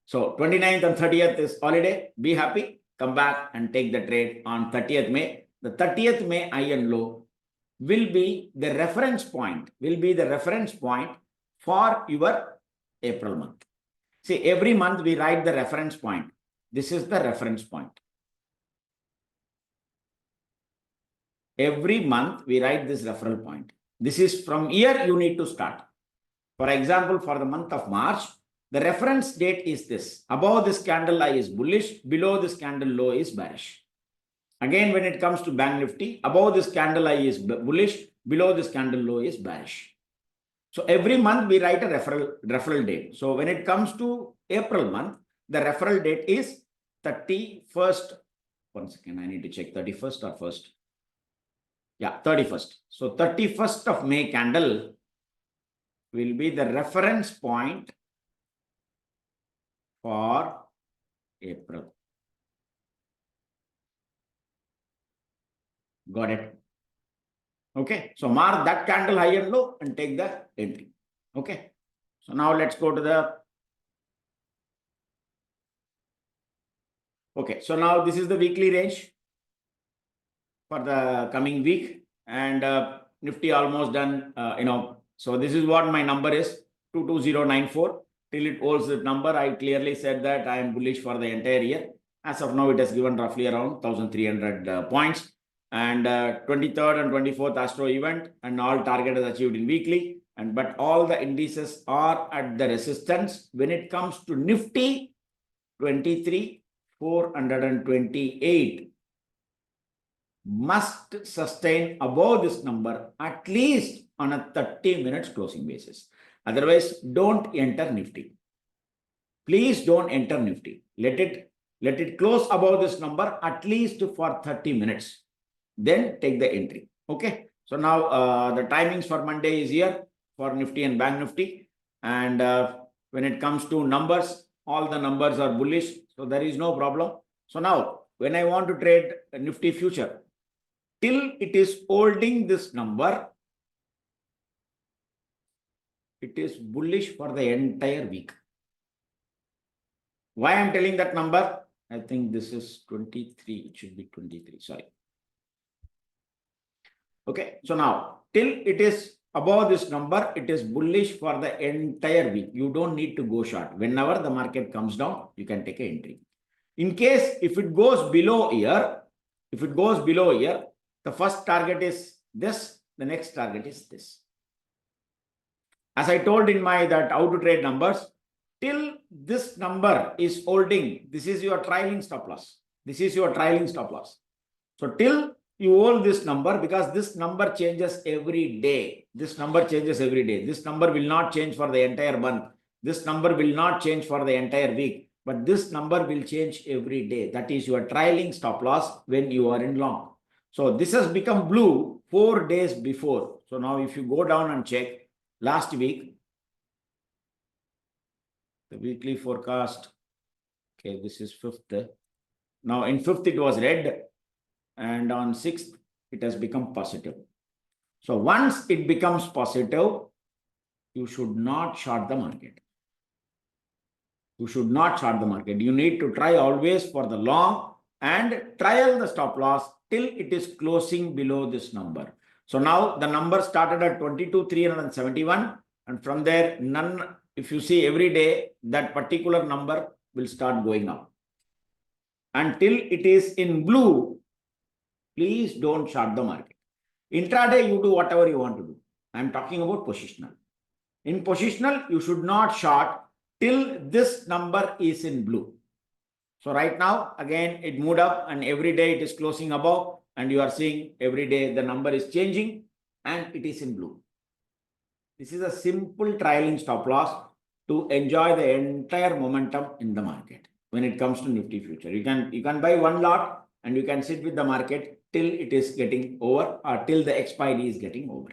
So 29th and 30th is holiday. Be happy. Come back and take the trade on 30th May. The 30th May high and low will be the reference point, for your April month. See, every month we write the reference point. This is the reference point. Every month we write this referral point. This is from here you need to start. For example, for the month of March, the reference date is this. Above this candle high is bullish, below this candle low is bearish. Again, when it comes to Bank Nifty, above this candle high is bullish, below this candle low is bearish. So every month we write a referral date. So when it comes to April month, the referral date is 31st. 1 second, I need to check 31st or 1st. Yeah, 31st. So 31st of May candle will be the reference point for April. Got it? Okay. So mark that candle high and low and take the entry. Okay. So now let's go to the. Okay. So now this is the weekly range for the coming week, and Nifty almost done, so this is what my number is, 22094. Till it holds the number, I clearly said that I am bullish for the entire year. As of now, it has given roughly around 1300 points. And 23rd and 24th Astro event, and all target is achieved in weekly. But all the indices are at the resistance. When it comes to Nifty, 23, 428 must sustain above this number at least on a 30 minutes closing basis. Otherwise, don't enter Nifty. Please don't enter Nifty. Let it close above this number at least for 30 minutes. Then take the entry. Okay. So now the timings for Monday is here for Nifty and Bank Nifty. And when it comes to numbers, all the numbers are bullish. So there is no problem. So now when I want to trade a Nifty future, till it is holding this number, it is bullish for the entire week. Why I'm telling that number? I think this is 23. It should be 23. Sorry. Okay. So now till it is above this number, it is bullish for the entire week. You don't need to go short. Whenever the market comes down, you can take an entry. In case if it goes below here, the first target is this, the next target is this. As I told in my that how to trade numbers, till this number is holding, this is your trailing stop loss. This is your trailing stop loss. So till you hold this number, because this number changes every day. This number changes every day. This number will not change for the entire month. This number will not change for the entire week. But this number will change every day. That is your trailing stop loss when you are in long. So this has become blue 4 days before. So now if you go down and check last week, the weekly forecast, okay, this is 5th. Now in 5th it was red, and on 6th it has become positive. So once it becomes positive, you should not short the market. You should not short the market. You need to try always for the long and trial the stop loss till it is closing below this number. So now the number started at 22,371, and from there, none, if you see every day, that particular number will start going up. Until it is in blue, please don't short the market. Intraday, you do whatever you want to do. I'm talking about positional. In positional, you should not short till this number is in blue. So right now, again, it moved up and every day it is closing above, and you are seeing every day the number is changing and it is in blue. This is a simple trailing stop loss to enjoy the entire momentum in the market when it comes to Nifty future. You can buy one lot and you can sit with the market till it is getting over or till the expiry is getting over.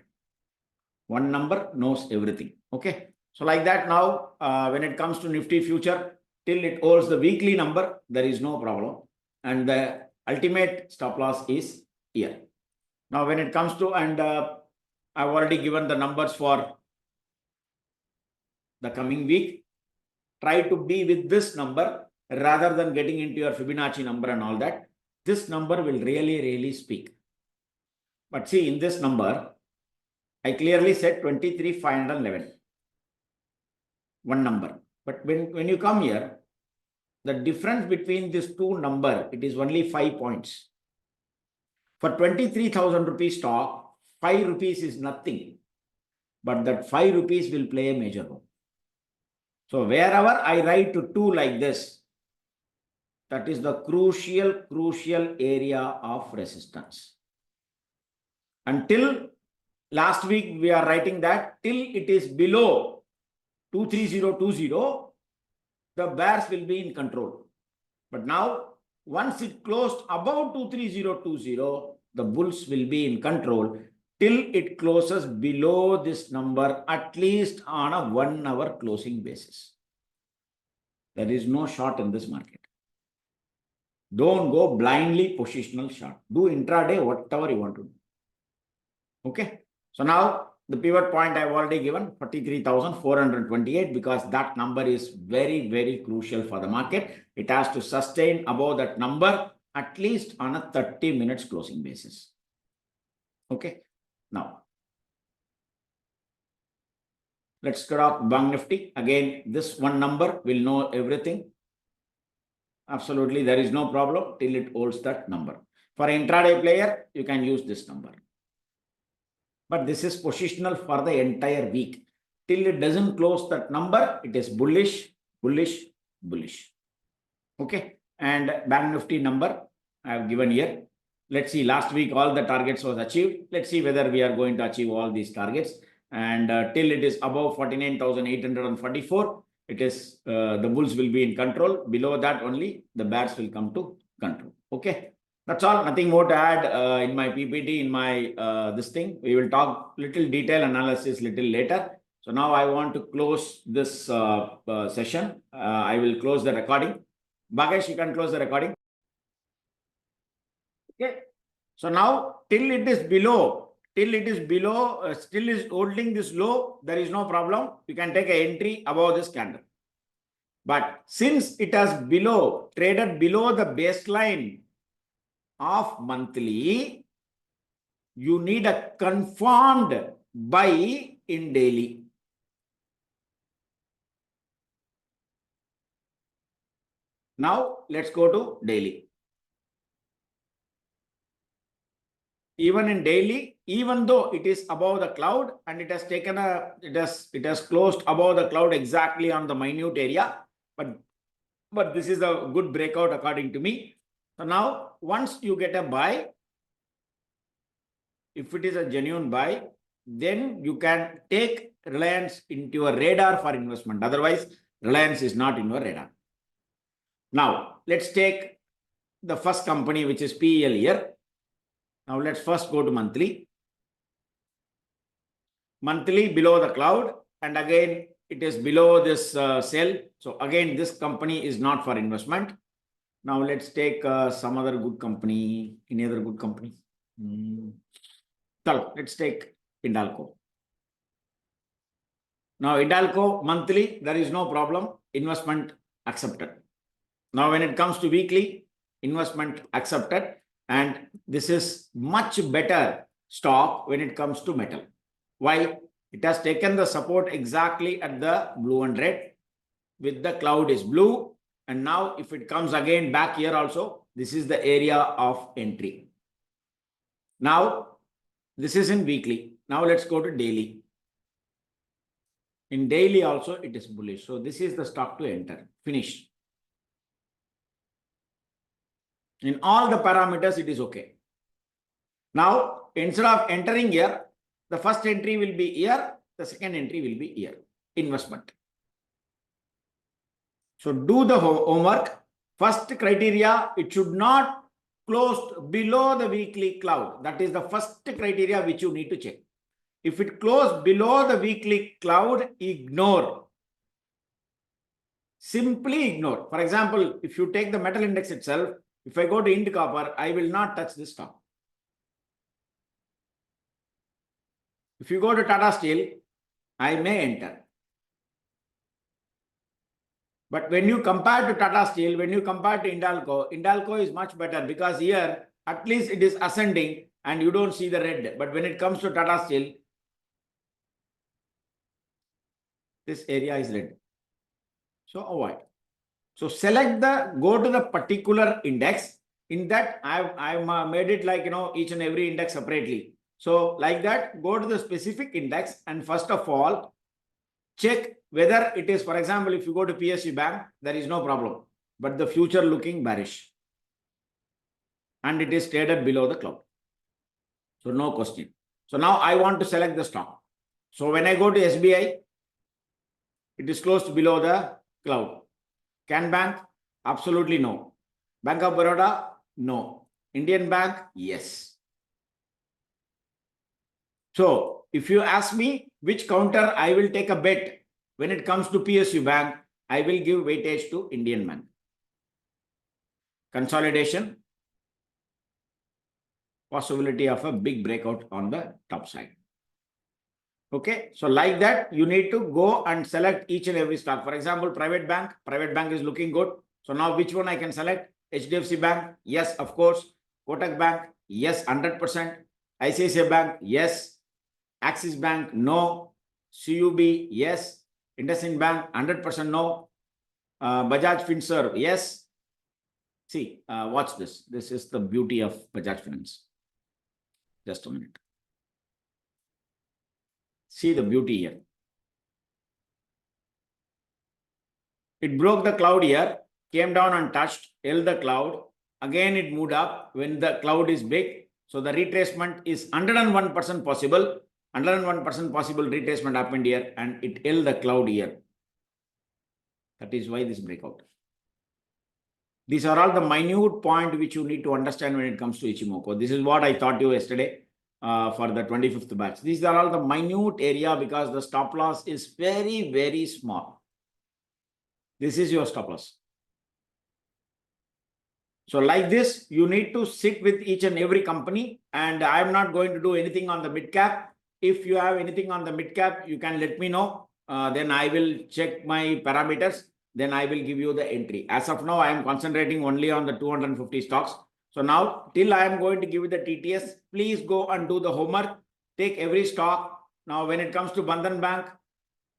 One number knows everything. Okay. So like that now, when it comes to Nifty future, till it holds the weekly number, there is no problem. And the ultimate stop loss is here. Now, when it comes to, and I've already given the numbers for the coming week, try to be with this number rather than getting into your Fibonacci number and all that. This number will really, really speak. But see, in this number, I clearly said 23,511. One number. But when you come here, the difference between these two numbers, it is only 5 points. For 23,000 rupees stock, 5 rupees is nothing. But that 5 rupees will play a major role. So wherever I write to 2 like this, that is the crucial area of resistance. Until last week, we are writing that till it is below 23020, the bears will be in control. But now, once it closed above 23020, the bulls will be in control till it closes below this number, at least on a 1 hour closing basis. There is no short in this market. Don't go blindly positional short. Do intraday whatever you want to do. Okay. So now the pivot point I've already given 43,428, because that number is very, very crucial for the market. It has to sustain above that number at least on a 30 minutes closing basis. Okay. Now, let's talk Bank Nifty. Again, this one number will know everything. Absolutely, there is no problem till it holds that number. For intraday player, you can use this number. But this is positional for the entire week. Till it doesn't close that number, it is bullish, bullish, bullish. Okay. and Bank Nifty number I have given here. Let's see, last week all the targets was achieved. Let's see whether we are going to achieve all these targets. And till it is above 49,844, it is the bulls will be in control. Below that only the bears will come to control. Okay, that's all. Nothing more to add in my PPT, in my this thing. We will talk little detail analysis little later. So now I want to close this session. I will close the recording. Bhagesh, you can close the recording. Okay. So now till it is below, still is holding this low, there is no problem. You can take an entry above this candle. But since it has traded below the baseline of monthly, you need a confirmed buy in daily. Now let's go to daily. Even in daily, even though it is above the cloud and it has taken it has closed above the cloud exactly on the minute area, but this is a good breakout according to me. So now once you get a buy, if it is a genuine buy, then you can take Reliance into your radar for investment. Otherwise, Reliance is not in your radar. Now let's take the first company, which is PEL here. Now let's first go to monthly. Monthly below the cloud, and again it is below this sell. So again, this company is not for investment. Now let's take some other good company. Any other good company? So let's take Hindalco. Now Hindalco monthly, there is no problem. Investment accepted. Now when it comes to weekly, investment accepted. And this is much better stock when it comes to metal. Why? It has taken the support exactly at the blue and red. With the cloud is blue. And now if it comes again back here also, this is the area of entry. Now this is in weekly. Now let's go to daily. In daily also it is bullish. So this is the stock to enter. Finish. In all the parameters, it is okay. Now, instead of entering here, the first entry will be here, the second entry will be here. Investment. So do the homework. First criteria, it should not close below the weekly cloud. That is the first criteria which you need to check. If it closes below the weekly cloud, ignore. Simply ignore. For example, if you take the metal index itself, if I go to Ind Copper, I will not touch this stock. If you go to Tata Steel, I may enter. But when you compare to Tata Steel, when you compare to Hindalco, Hindalco is much better because here at least it is ascending and you don't see the red. But when it comes to Tata Steel, this area is red. So avoid. So select go to the particular index. In that, I've made it like, each and every index separately. So like that, go to the specific index and first of all, check whether it is, for example, if you go to PSU Bank, there is no problem, but the future looking bearish. And it is traded below the cloud. So no question. So now I want to select the stock. So when I go to SBI, it is closed below the cloud. Can Bank? Absolutely no. Bank of Baroda? No. Indian Bank? Yes. So if you ask me which counter I will take a bet when it comes to PSU Bank, I will give weightage to Indian Bank. Consolidation. Possibility of a big breakout on the top side. Okay, so like that, you need to go and select each and every stock. For example, private bank is looking good. So now which one I can select? HDFC Bank, yes, of course. Kotak Bank, yes, 100%. ICICI Bank, yes. Axis Bank, no. CUB, yes. IndusInd Bank, 100% no. Bajaj Finserv, yes. See, watch this. This is the beauty of Bajaj Finance. Just a minute. See the beauty here. It broke the cloud here, came down and touched, held the cloud. Again, it moved up when the cloud is big. So the retracement is 101% possible. 101% possible retracement happened here and it held the cloud here. That is why this breakout. These are all the minute point which you need to understand when it comes to Ichimoku. This is what I taught you yesterday for the 25th batch. These are all the minute area because the stop loss is very, very small. This is your stop loss. So like this, you need to sit with each and every company, and I'm not going to do anything on the mid cap. If you have anything on the mid cap, you can let me know. Then I will check my parameters. Then I will give you the entry. As of now, I am concentrating only on the 250 stocks. So now, till I am going to give you the TTS, please go and do the homework. Take every stock. Now, when it comes to Bandhan Bank,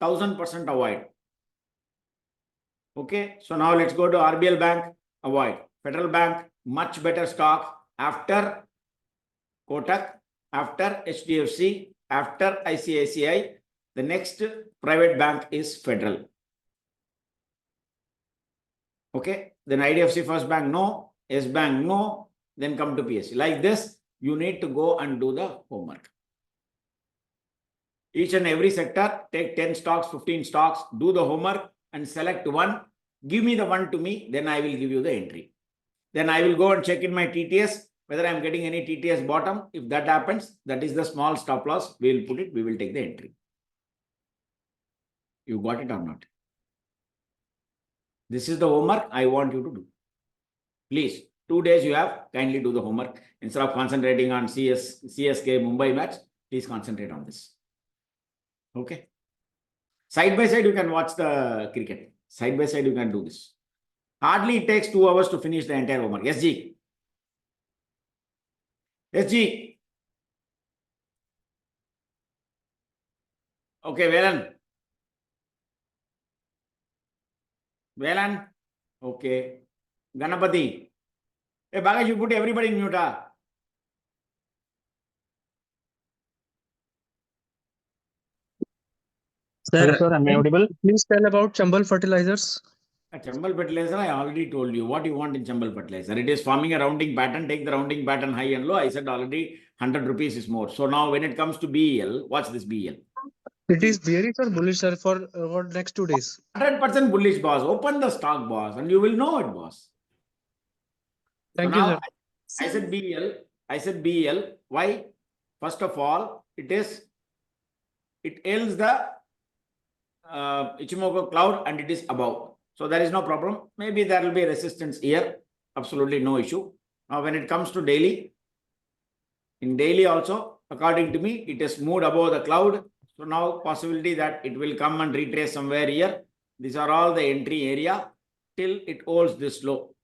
1000% avoid. Okay, so now let's go to RBL Bank, avoid. Federal Bank, much better stock after Kotak, after HDFC, after ICICI. The next private bank is Federal. Okay, then IDFC First Bank, no. S Bank, no. Then come to PSC. Like this, you need to go and do the homework. Each and every sector, take 10 stocks, 15 stocks, do the homework and select one. Give me the one to me, then I will give you the entry. Then I will go and check in my TTS, whether I'm getting any TTS bottom. If that happens, that is the small stop loss. We will put it, we will take the entry. You got it or not? This is the homework I want you to do. Please, 2 days you have, kindly do the homework. Instead of concentrating on CSK Mumbai match, please concentrate on this. Okay. Side by side, you can watch the cricket. Side by side, you can do this. Hardly it takes 2 hours to finish the entire homework. SG. SG. Okay, Velan. Velan. Okay. Ganapati. Hey, Bagash, you put everybody in mute. Hello, sir, am I audible? Please tell about Chambal fertilizers. Chambal fertilizer, I already told you what you want in Chambal fertilizer. It is forming a rounding pattern. Take the rounding pattern high and low. I said already 100 rupees is more. So now when it comes to BEL, watch this BEL. It is bearish or bullish, sir, for next 2 days. 100% bullish, boss. Open the stock, boss, and you will know it, boss. Thank so you, now, sir. I said BEL. I said BEL. Why? First of all, it ails the Ichimoku cloud and it is above. So there is no problem. Maybe there will be resistance here. Absolutely no issue. Now when it comes to daily, in daily also, according to me, it has moved above the cloud. So now possibility that it will come and retrace somewhere here. These are all the entry area till it holds this low.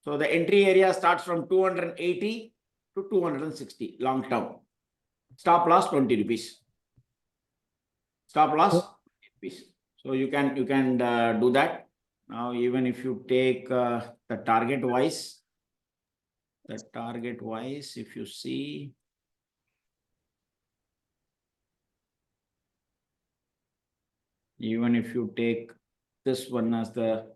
So the entry area starts from 280 to 260 long term. Stop loss 20 rupees. Stop loss 20 rupees. So you can do that. Now, even if you take the target wise, if you see, even if you take this one as the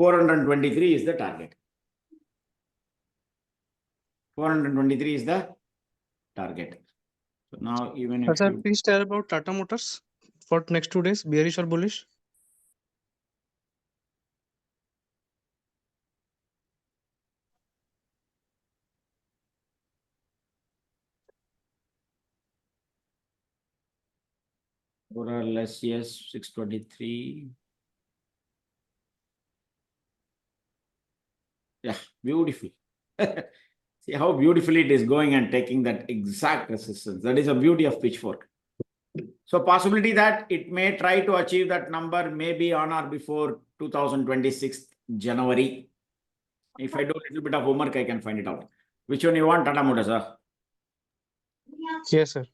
$423 is the target. 423 is the target. So now even if Sir, you please tell about Tata Motors for next 2 days, bearish or bullish. more or less, yes, 623. Yeah, beautiful. See how beautifully it is going and taking that exact resistance. That is the beauty of pitchfork. So possibility that it may try to achieve that number maybe on or before 2026 January. If I do a little bit of homework, I can find it out. Which one you want, Tata Motors? Yes, sir.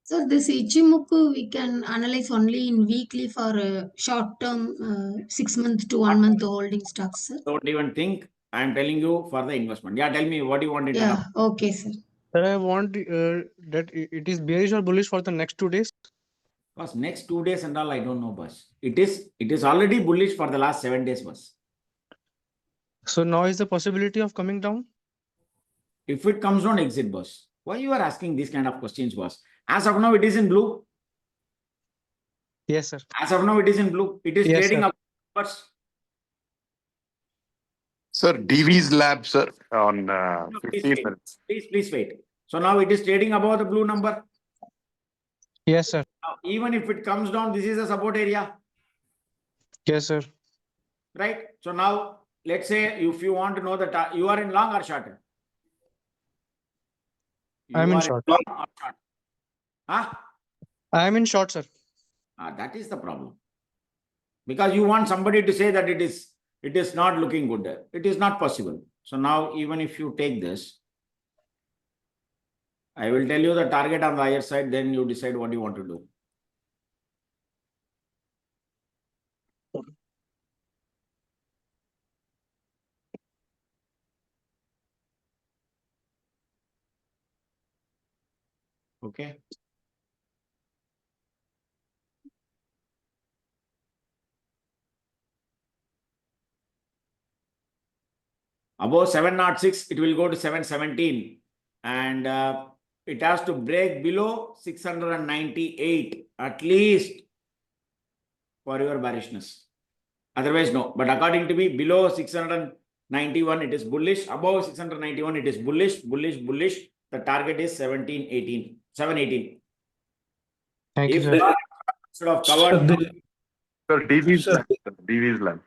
So this Ichimoku we can analyze only in weekly for short term 6 month to 1 month holding stocks, sir. Don't even think. I am telling you for the investment. Yeah, tell me what you want it to know. Yeah, okay, sir. Sir, I want that it is bearish or bullish for the next 2 days. Because next 2 days and all, I don't know, boss. It is already bullish for the last 7 days, boss. So now is the possibility of coming down? If it comes down, exit, boss. Why you are asking these kind of questions, boss? As of now, it is in blue. Yes, sir. As of now, it is in blue. It is Yes, trading sir. upwards. Sir, DV's lab, sir, on No, please 15 wait. minutes. Please wait. So now it is trading above the blue number. Yes, sir. Now, even if it comes down, this is a support area, Yes, sir. right? So now, let's say if you want to know that you are in long or short. I am You in are short. long or short. Huh? I am in short, sir. That is the problem. Because you want somebody to say that it is not looking good. It is not possible. So now, even if you take this, I will tell you the target on the higher side, then you decide what you want to do. Okay. Above 706, it will go to 717. And it has to break below 698 at least for your bearishness. Otherwise, no. But according to me, below 691, it is bullish. Above 691, it is bullish. The target is 718. Thank you, If sir. the should have covered. Sir, DV's Sir. lab. Sir, DV's lab.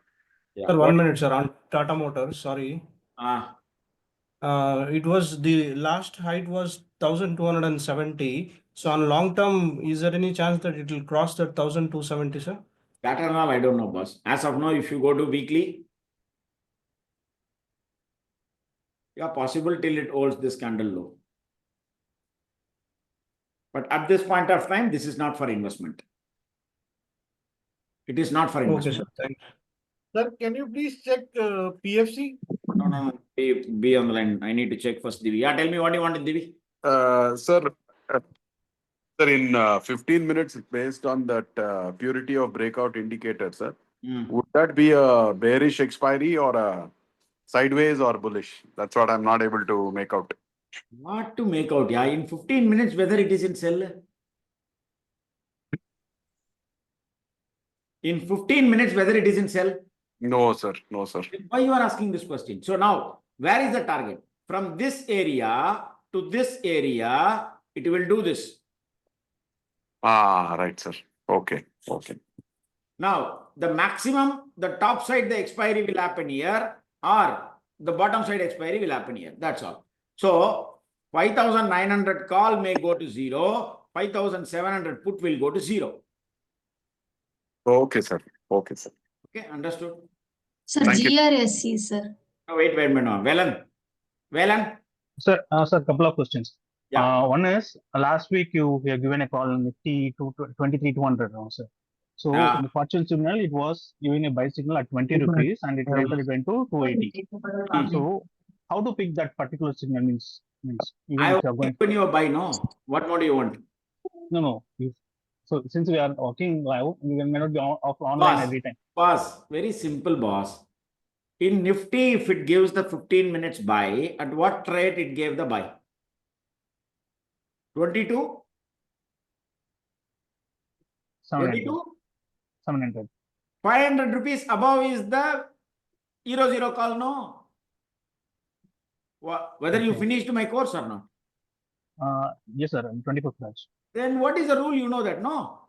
Yeah, Sir, what- 1 minute, sir. On Tata Motors, sorry. It was the last height was 1270. So on long term, is there any chance that it will cross that 1270, sir? That and all, I don't know, boss. As of now, if you go to weekly, yeah, possible till it holds this candle low. But at this point of time, this is not for investment. It is not for Okay, investment. sir. Thanks. Sir, can you please check PFC? No. Be on the line. I need to check first, Divi. Yeah, tell me what you want, Divi. Sir, in 15 minutes, based on that purity of breakout indicator, sir, would that be a bearish expiry or a sideways or bullish? That's what I'm not able to make out. What to make out? Yeah, in 15 minutes, whether it is in sell. In 15 minutes, whether it is in sell. No, sir. No, sir. Why you are asking this question? So now, where is the target? From this area to this area, it will do this. Right, sir. Okay. Now, the maximum, the top side, the expiry will happen here, or the bottom side expiry will happen here. That's all. So, 5,900 call may go to 0. 5,700 put will go to 0. Okay, sir. Okay, understood? Sir, Thank you. GRSC, sir. Wait a minute. Velan. Sir, couple of questions. Yeah. One is last week you have given a call on Nifty to 23,200, sir. So in the fortune signal, it was giving a buy signal at 20 rupees and it later went to 280. So how to pick that particular signal means even I if you are going. open your buy, no? What more do you want? No. So since we are working live, we may not be online every time. Boss, very simple, boss. In Nifty, if it gives the 15 minutes buy, at what rate it gave the buy? 22? 22? 700. 500 rupees above is the 0 call, no? Whether you finished my course or not? Yes, sir. 24th batch. Then what is the rule? You know that, no?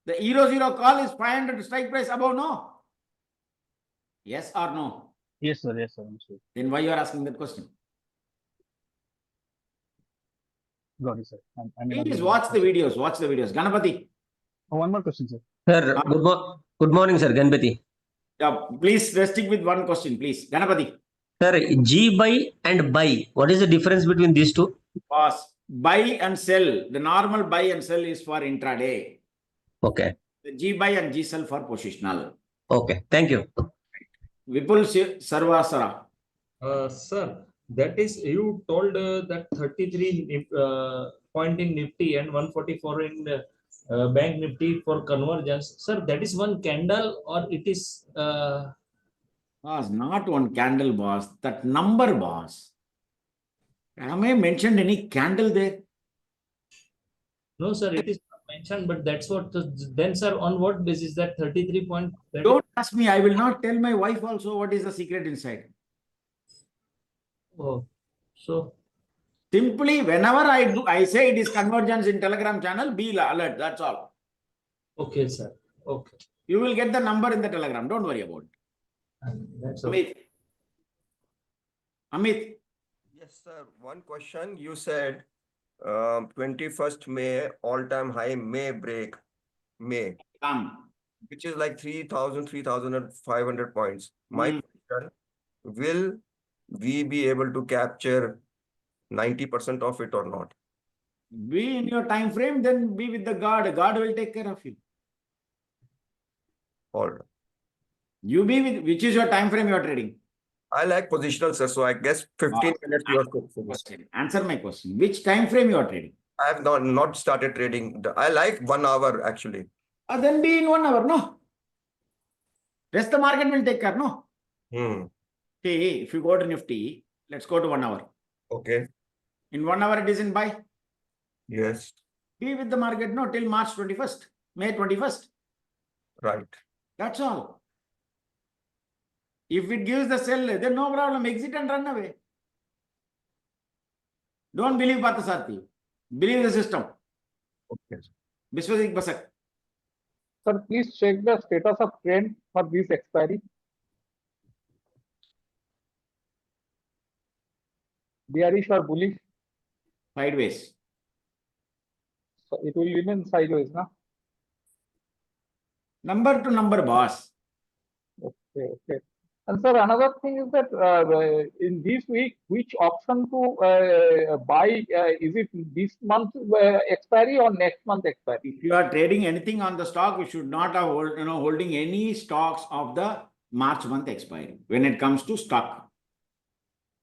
The 0 call is 500 strike price above, no? Yes or no? Yes, sir. I'm sure. Then why you are asking that question? Got it, sir. Please watch the videos. Ganapati. One more question, sir. Sir, good morning, sir. Ganpati. Yeah, please restrict with one question, please. Ganapati. Sir, G buy and buy. What is the difference between these two? Boss, buy and sell. The normal buy and sell is for intraday. Okay. The G buy and G sell for positional. Okay. Thank you. Vipul Sarvasara. Sir, that is, you told that 33 point in Nifty and 144 in Bank Nifty for convergence. Sir, that is one candle or it is? Boss, not one candle, boss. That number, boss. Am I mentioned any candle there? No, sir, it is not mentioned, but that's what. Then, sir, on what basis that 33 point? Don't ask me. I will not tell my wife also what is the secret inside. Oh, so simply whenever I say it is convergence in Telegram channel, be alert. That's all. Okay, sir. Okay. You will get the number in the Telegram. Don't worry about it. That's Amit. Amit. Yes, sir. One question. You said 21st May, all-time high may break. May. Which is like 3,500 points. My question, will we be able to capture 90% of it or not? Be in your time frame, then be with the God. God will take care of you. All right. You be with, which is your time frame you are trading? I like positional, sir. So I guess 15 minutes you are focused. Answer my question. Which time frame you are trading? I have not started trading. I like 1 hour actually. Then be in 1 hour, no? Rest the market will take care, no? See, if you go to Nifty, let's go to 1 hour. Okay. In 1 hour, it is in buy. Yes. Be with the market, no, till March 21st, May 21st. Right. That's all. If it gives the sell, then no problem. Exit and run away. Don't believe Pathasarthi. Believe the system. Okay. Biswajit Basak. Sir, please check the status of trend for this expiry. Bearish or bullish? Sideways. So it will remain sideways, na? Number to number, boss. Okay, okay. And sir, another thing is that in this week, which option to buy? Is it this month expiry or next month expiry? If you are trading anything on the stock, you should not have holding any stocks of the March month expiry. When it comes to stock,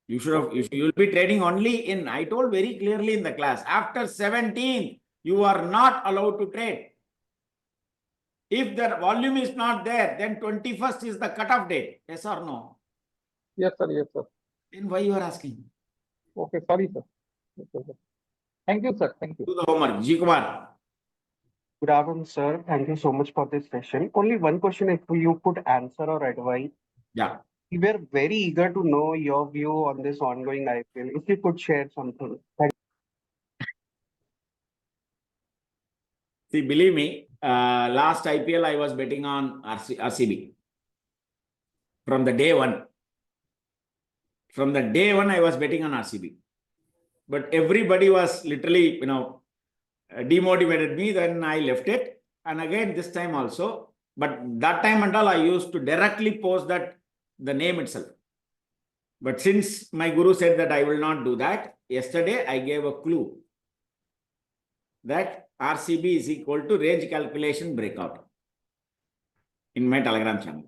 you should have. You will be trading only in. I told very clearly in the class. After 17, you are not allowed to trade. If the volume is not there, then 21st is the cutoff date. Yes or no? Yes, sir. Yes, sir. Then why you are asking? Okay, sorry, sir. Okay, sir. Thank you, sir. Thank you. Do the homework. G. Kumar. Good afternoon, sir. Thank you so much for this session. Only one question if you could answer or advise. Yeah. We were very eager to know your view on this ongoing IPL. If you could share something. See, believe me, last IPL I was betting on RCB. From the day one. From the day one, I was betting on RCB. But everybody was literally, demotivated me. Then I left it. And again, this time also. But that time and all, I used to directly post that the name itself. But since my guru said that I will not do that, yesterday I gave a clue that RCB is equal to range calculation breakout in my Telegram channel.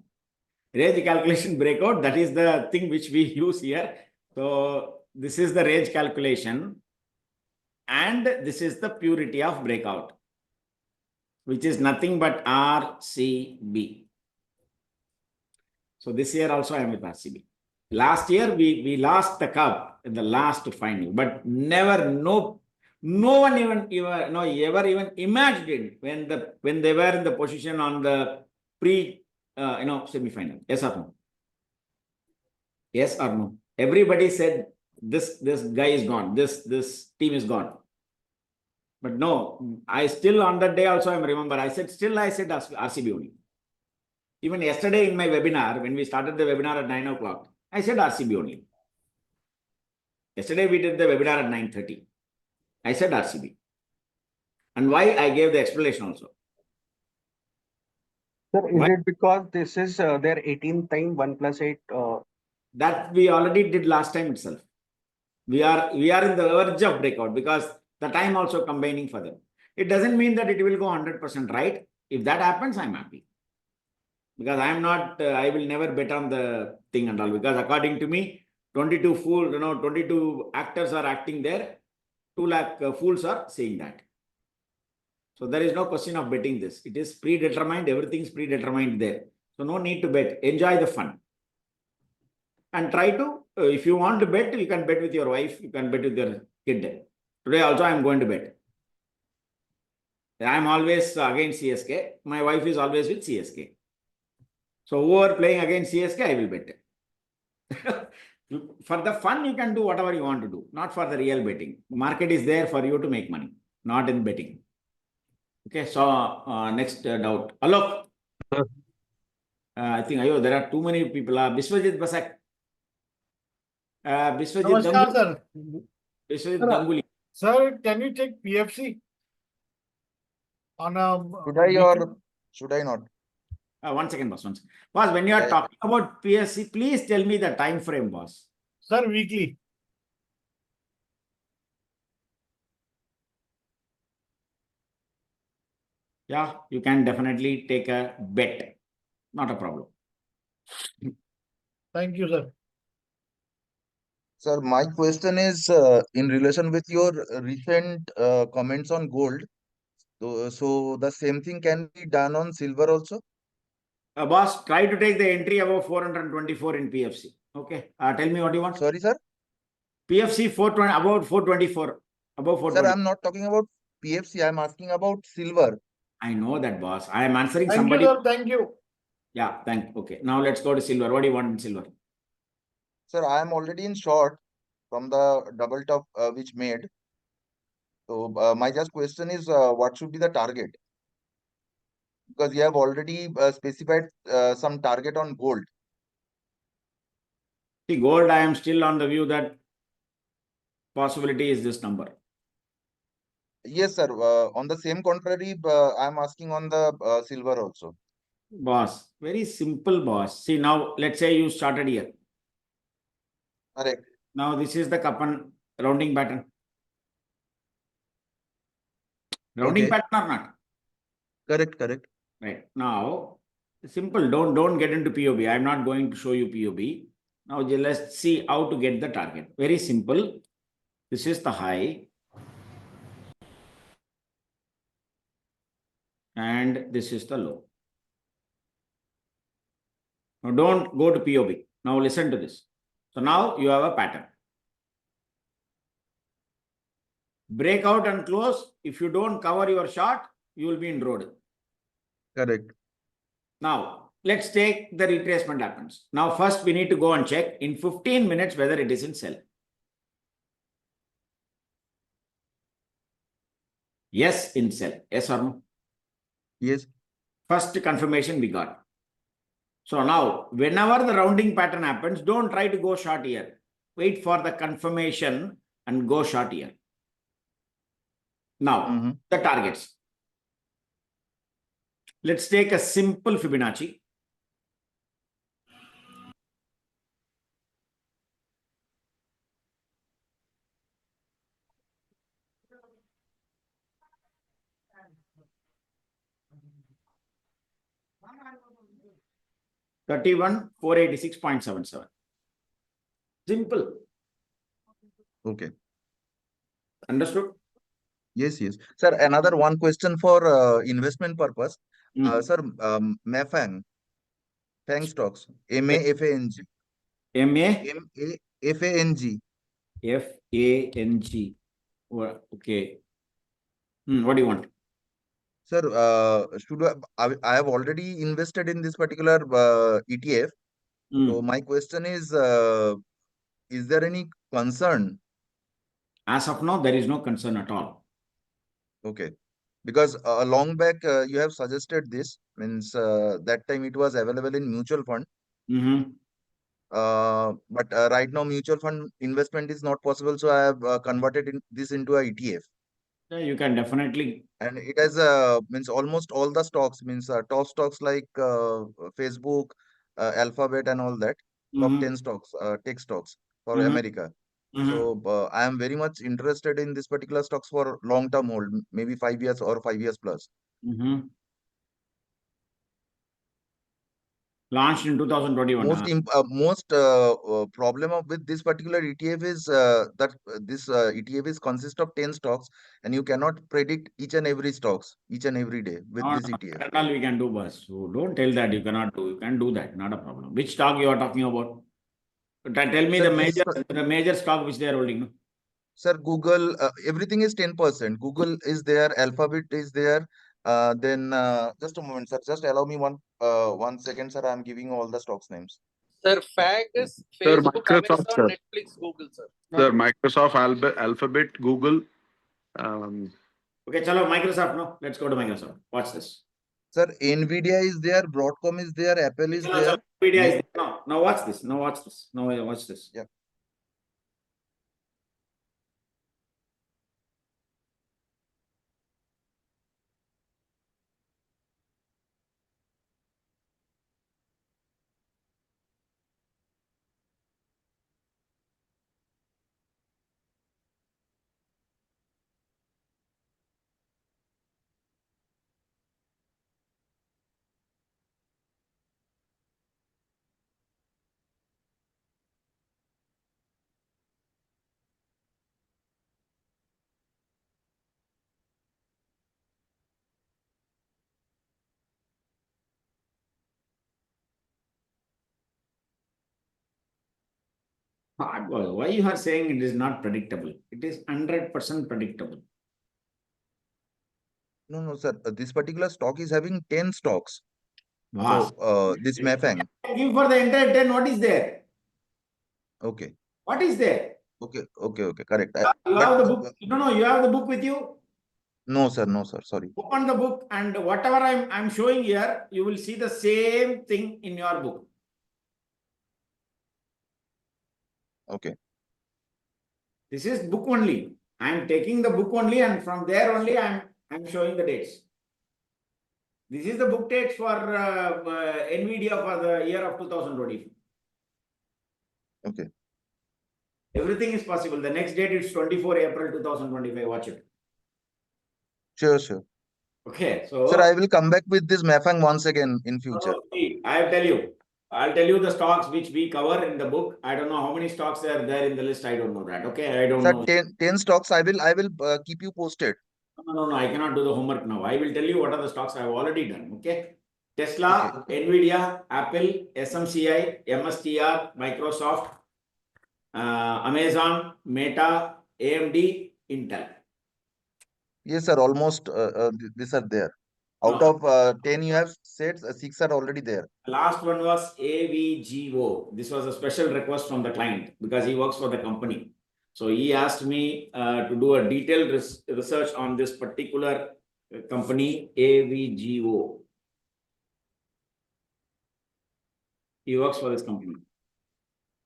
Range calculation breakout, that is the thing which we use here. So this is the range calculation and this is the purity of breakout, which is nothing but RCB. So this year also I am with RCB. Last year we lost the cup in the last final, but never, no one ever even imagined when they were in the position on the semi-final. Yes or no? Yes or no? Everybody said this guy is gone, this team is gone. But no, I still on that day also I remember I said RCB only. Even yesterday in my webinar, when we started the webinar at 9 o'clock, I said RCB only. Yesterday we did the webinar at 9:30. I said RCB. And why? I gave the explanation also. Sir, is it because this is their 18th time 1+8? That we already did last time itself. We are in the verge of breakout because the time also combining for them. It doesn't mean that it will go 100% right. If that happens, I'm happy. because I am not, I will never bet on the thing and all, because according to me, 22 22 actors are acting there, 2 lakh fools are saying that. So there is no question of betting this. It is predetermined, everything is predetermined there. So no need to bet, enjoy the fun. And try to, if you want to bet, you can bet with your wife, you can bet with your kid. Today also I am going to bet. I am always against CSK. My wife is always with CSK. So whoever playing against CSK, I will bet. For the fun, you can do whatever you want to do, not for the real betting. Market is there for you to make money, not in betting. Okay, so next doubt. Alok. I think there are too many people. Biswajit Basak. Biswajit Namaskar, Ganguly. sir. Biswajit Sir, Ganguly. Sir, can you take PFC on a Should I weekly? or should I not? 1 second, boss. 1 second. Boss, when you are talking about PSC, please tell me the time frame, boss. Sir, weekly. Yeah, you can definitely take a bet. Not a problem. Thank you, sir. Sir, my question is in relation with your recent comments on gold. So the same thing can be done on silver also? Boss, try to take the entry above 424 in PFC. Okay. Tell me what you want. Sorry, sir. PFC 420, about 424. Above Sir, 420. I'm not talking about PFC. I'm asking about silver. I know that, boss. I am answering Thank somebody. you, sir. Thank you. Yeah, thank you. Okay. Now let's go to silver. What do you want in silver? Sir, I am already in short from the double top which made. So my just question is what should be the target? Because you have already specified some target on gold. See, gold, I am still on the view that possibility is this number. Yes, sir. On the same contrary, I'm asking on the silver also. Boss, very simple, boss. See, now let's say you started here. Correct. Now this is the Kappan rounding pattern. Rounding Okay. pattern or not? Correct, correct. Right. Now, simple. Don't get into POB. I'm not going to show you POB. Now let's see how to get the target. Very simple. This is the high. And this is the low. Now don't go to POB. Now listen to this. So now you have a pattern. Breakout and close. If you don't cover your short, you will be in road. Correct. Now, let's take the retracement happens. Now, first we need to go and check in 15 minutes whether it is in sell. Yes, in sell. Yes or no? Yes. First confirmation we got. So now, whenever the rounding pattern happens, don't try to go short here. Wait for the confirmation and go short here. Now, the targets. Let's take a simple Fibonacci. $31,486.77. Simple. Okay. Understood? Yes, yes. Sir, another one question for investment purpose. Sir, MAFANG, FANG stocks, MAFANG. MAFANG. FANG. Okay. What do you want? Sir, I have already invested in this particular ETF. So my question is there any concern? As of now, there is no concern at all. Okay. Because a long back you have suggested this, means that time it was available in mutual fund. But right now mutual fund investment is not possible, so I have converted this into a ETF. Yeah, you can definitely. And it has means almost all the stocks, means top stocks like Facebook, Alphabet, and all that. Top 10 stocks, tech stocks for America. So I am very much interested in this particular stocks for long term hold, maybe 5 years or 5 years plus. Launched in 2021. Most problem with this particular ETF is that this ETF is consist of 10 stocks, and you cannot predict each and every stocks each and every day with No, this no, ETF. that all we can do, boss. So don't tell that you cannot do. You can do that. Not a problem. Which stock you are talking about? Tell me Sir, the major stock which they are holding. No? Sir, Google, everything is 10%. Google is there, Alphabet is there. Then just a moment, sir. Just allow me 1 second, sir. I'm giving all the stocks names. Sir, FAG is Sir, Facebook, Microsoft, Amazon, sir. Netflix, Google, sir. Sir, Microsoft, Alphabet, Google. Okay, chalo, Microsoft, no? Let's go to Microsoft. Watch this. Sir, Nvidia is there, Broadcom is there, Apple is there. Nvidia is there. No, now watch this. Now watch this. Now watch this. Yeah. Why you are saying it is not predictable? It is 100% predictable. No, sir. This particular stock is having 10 stocks. Boss. So this Mafang. Give for the entire 10, what is there? Okay. What is there? Okay. Correct. You have the book. No, you have the book with you. No, sir. Sorry. Open the book, and whatever I'm showing here, you will see the same thing in your book. Okay. This is book only. I'm taking the book only, and from there only I'm showing the dates. This is the book dates for Nvidia for the year of 2020. Okay. Everything is possible. The next date is 24 April 2025. Watch it. Sure. Okay, so Sir, I will come back with this Mafang once again in future. I'll tell you the stocks which we cover in the book. I don't know how many stocks are there in the list. I don't know that. Okay, I don't Sir, know. 10 stocks. I will keep you posted. No, I cannot do the homework now. I will tell you what are the stocks I have already done. Okay. Tesla, Nvidia, Apple, SMCI, MSTR, Microsoft, Amazon, Meta, AMD, Intel. Yes, sir. Almost these are there. Out of 10 you have said, 6 are already there. Last one was AVGO. This was a special request from the client because he works for the company. So he asked me to do a detailed research on this particular company, AVGO. He works for this company.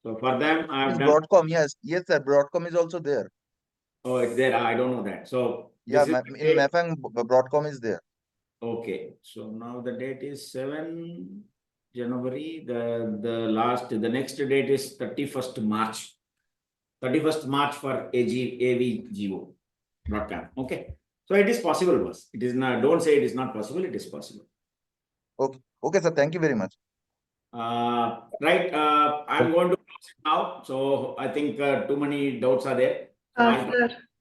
So for them, I have done. Broadcom, yes, sir. Broadcom is also there. Oh, it's there. I don't know that. So yeah, in Mafang, Broadcom is there. Okay, so now the date is 7 January. The next date is 31st March. 31st March for AVGO broadcast. Okay, so it is possible, boss. It is not. Don't say it is not possible. It is possible. Okay, sir. Thank you very much. Right. I'm going to close it now. So I think too many doubts are there. So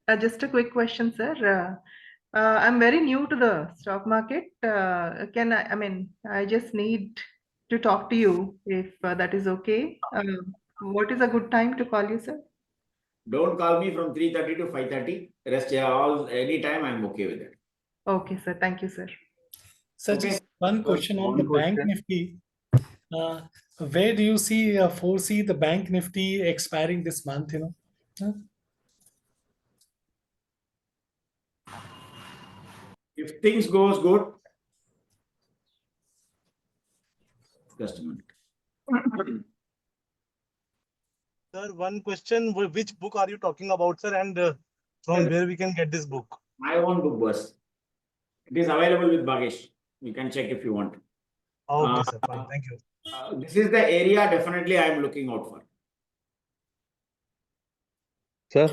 Sir, just a quick question, sir. I'm very new to the stock market. I just need to talk to you if that is okay. What is a good time to call you, sir? Don't call me from 3:30 to 5:30. Rest any time I'm okay with it. Okay, sir. Thank you, sir. Sir, just one question on the Bank Nifty. Where do you foresee the Bank Nifty expiring this month? If things goes good, just a minute. Sir, one question: which book are you talking about, sir? And from where we can get this book? My own book, boss. It is available with Bhagesh. You can check if you want. Okay, sir. Fine. Thank you. This is the area definitely I am looking out for. Sir,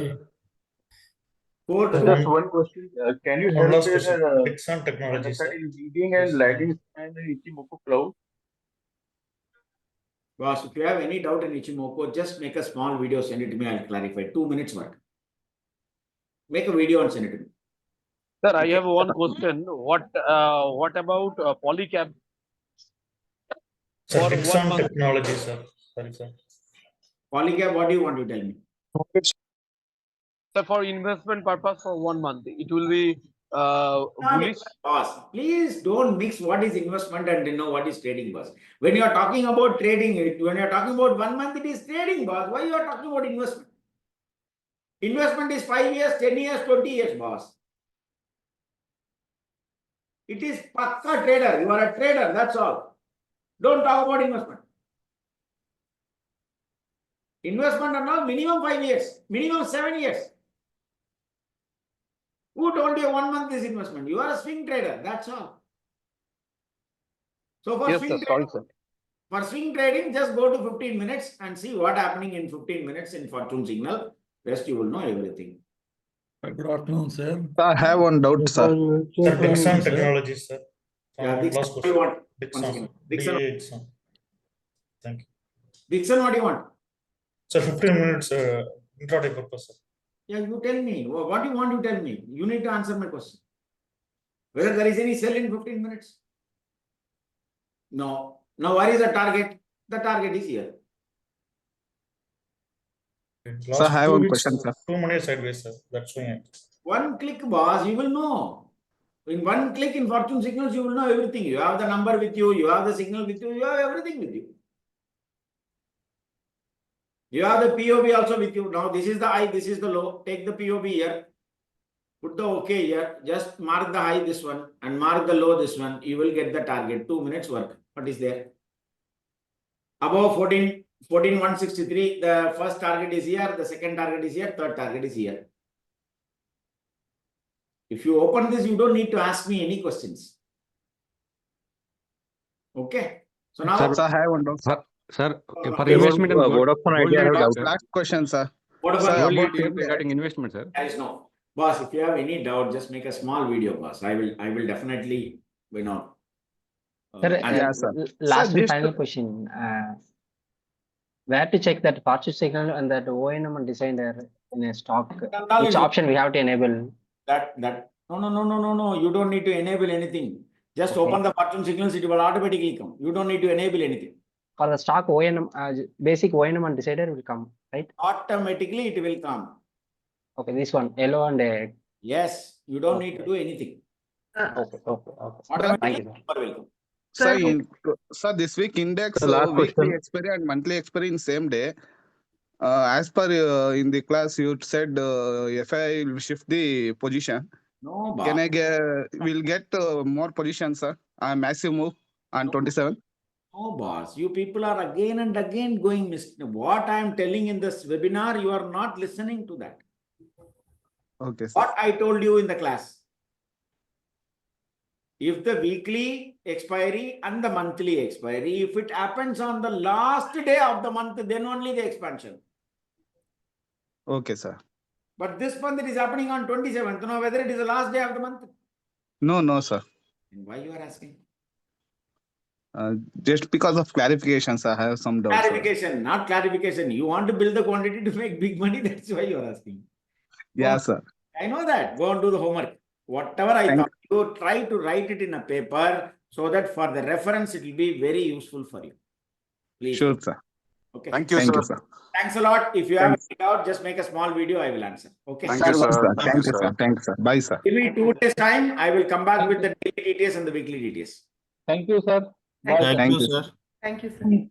just one question. Can you help with understanding leading and lagging and Ichimoku cloud? Boss, if you have any doubt in Ichimoku, just make a small video, send it to me, I'll clarify. 2 minutes work. Make a video and send it to me. Sir, I have one question. What about polycab Sir, for 1 Dixon month? technology, sir. Sorry, sir. Polycab, what do you want to tell me? Sir, for investment purpose for 1 month, it will be bullish. Boss, please don't mix what is investment and what is trading, boss. When you are talking about trading, when you are talking about 1 month, it is trading, boss. Why you are talking about investment? Investment is 5 years, 10 years, 20 years, boss. It is pakka trader. You are a trader, that's all. Don't talk about investment. Investment and all, minimum 5 years, minimum 7 years. Who told you 1 month is investment? You are a swing trader, that's all. So for Yes, swing sir. Sorry, trading, sir. for swing trading, just go to 15 minutes and see what happening in 15 minutes in fortune signal. Rest you will know everything. Good afternoon, sir. I have one doubt, sir. Sir, Dixon technology, sir. Yeah, Dixon, Last what do you question. want? Dixon. One second. Dixon. Dixon. Thank you. Dixon, what do you want? Sir, 15 minutes intraday purpose, sir. Yeah, you tell me. What do you want to tell me? You need to answer my question. Whether there is any sell in 15 minutes? No. Now, what is the target? The target is here. Last Sir, I have 2 one weeks, question, sir. 2 minutes sideways, sir. That's why. One click, boss, you will know. In one click in fortune signals, you will know everything. You have the number with you, you have the signal with you, you have everything with you. You have the POV also with you. Now, this is the high, this is the low. Take the POV here. Put the OK here. Just mark the high this one and mark the low this one. You will get the target. 2 minutes work. What is there? Above 14,163. The first target is here. The second target is here. Third target is here. If you open this, you don't need to ask me any questions. Okay. So now, Sir, I have one doubt. Sir, okay, for Okay, investment and Vodafone gold idea, I have rate, doubt. Last question, sir. Vodafone Sir, gold about rate regarding investment, sir. there is no. Boss, if you have any doubt, just make a small video, boss. I will definitely, Sir, yeah, sir. last Sir, and just final question. Where to check that fortune signal and that O&M designer in a stock? Which option we have to enable? No. You don't need to enable anything. Just open the fortune signals, it will automatically come. You don't need to enable anything. For the stock O&M, basic O&M and decider will come, right? Automatically it will come. Okay, this one, yellow and yes, you don't need to do anything. Okay. Automatically, Thank you, sir. Welcome. Sir, this week index, last weekly question. expiry and monthly expiry in same day. As per in the class, you said if I will shift the position, no, can I will get more positions, sir? Massive move on 27. No, boss. You people are again and again going what I am telling in this webinar, you are not listening to that. Okay, sir. What I told you in the class. If the weekly expiry and the monthly expiry, if it happens on the last day of the month, then only the expansion. Okay, sir. But this month it is happening on 27th. Now, whether it is the last day of the month? No, sir. And why you are asking? Just because of clarifications, I have some doubts. Clarification, not clarification. You want to build the quantity to make big money. That's why you are asking. Yeah, sir. I know that. Go and do the homework. Whatever I thought, you try to write it in a paper so that for the reference, it will be very useful for you. Please. Sure, sir. Okay. Thank you, sir. Thanks a lot. If you have any doubt, just make a small video. I will answer. Okay. Thank you, sir. Thank you, sir. Thank you, sir. Bye, sir. Give me 2 days time. I will come back with the daily DTS and the weekly DTS. Thank you, sir. Thank Bye. you. Thank you, sir. Thank you, sir.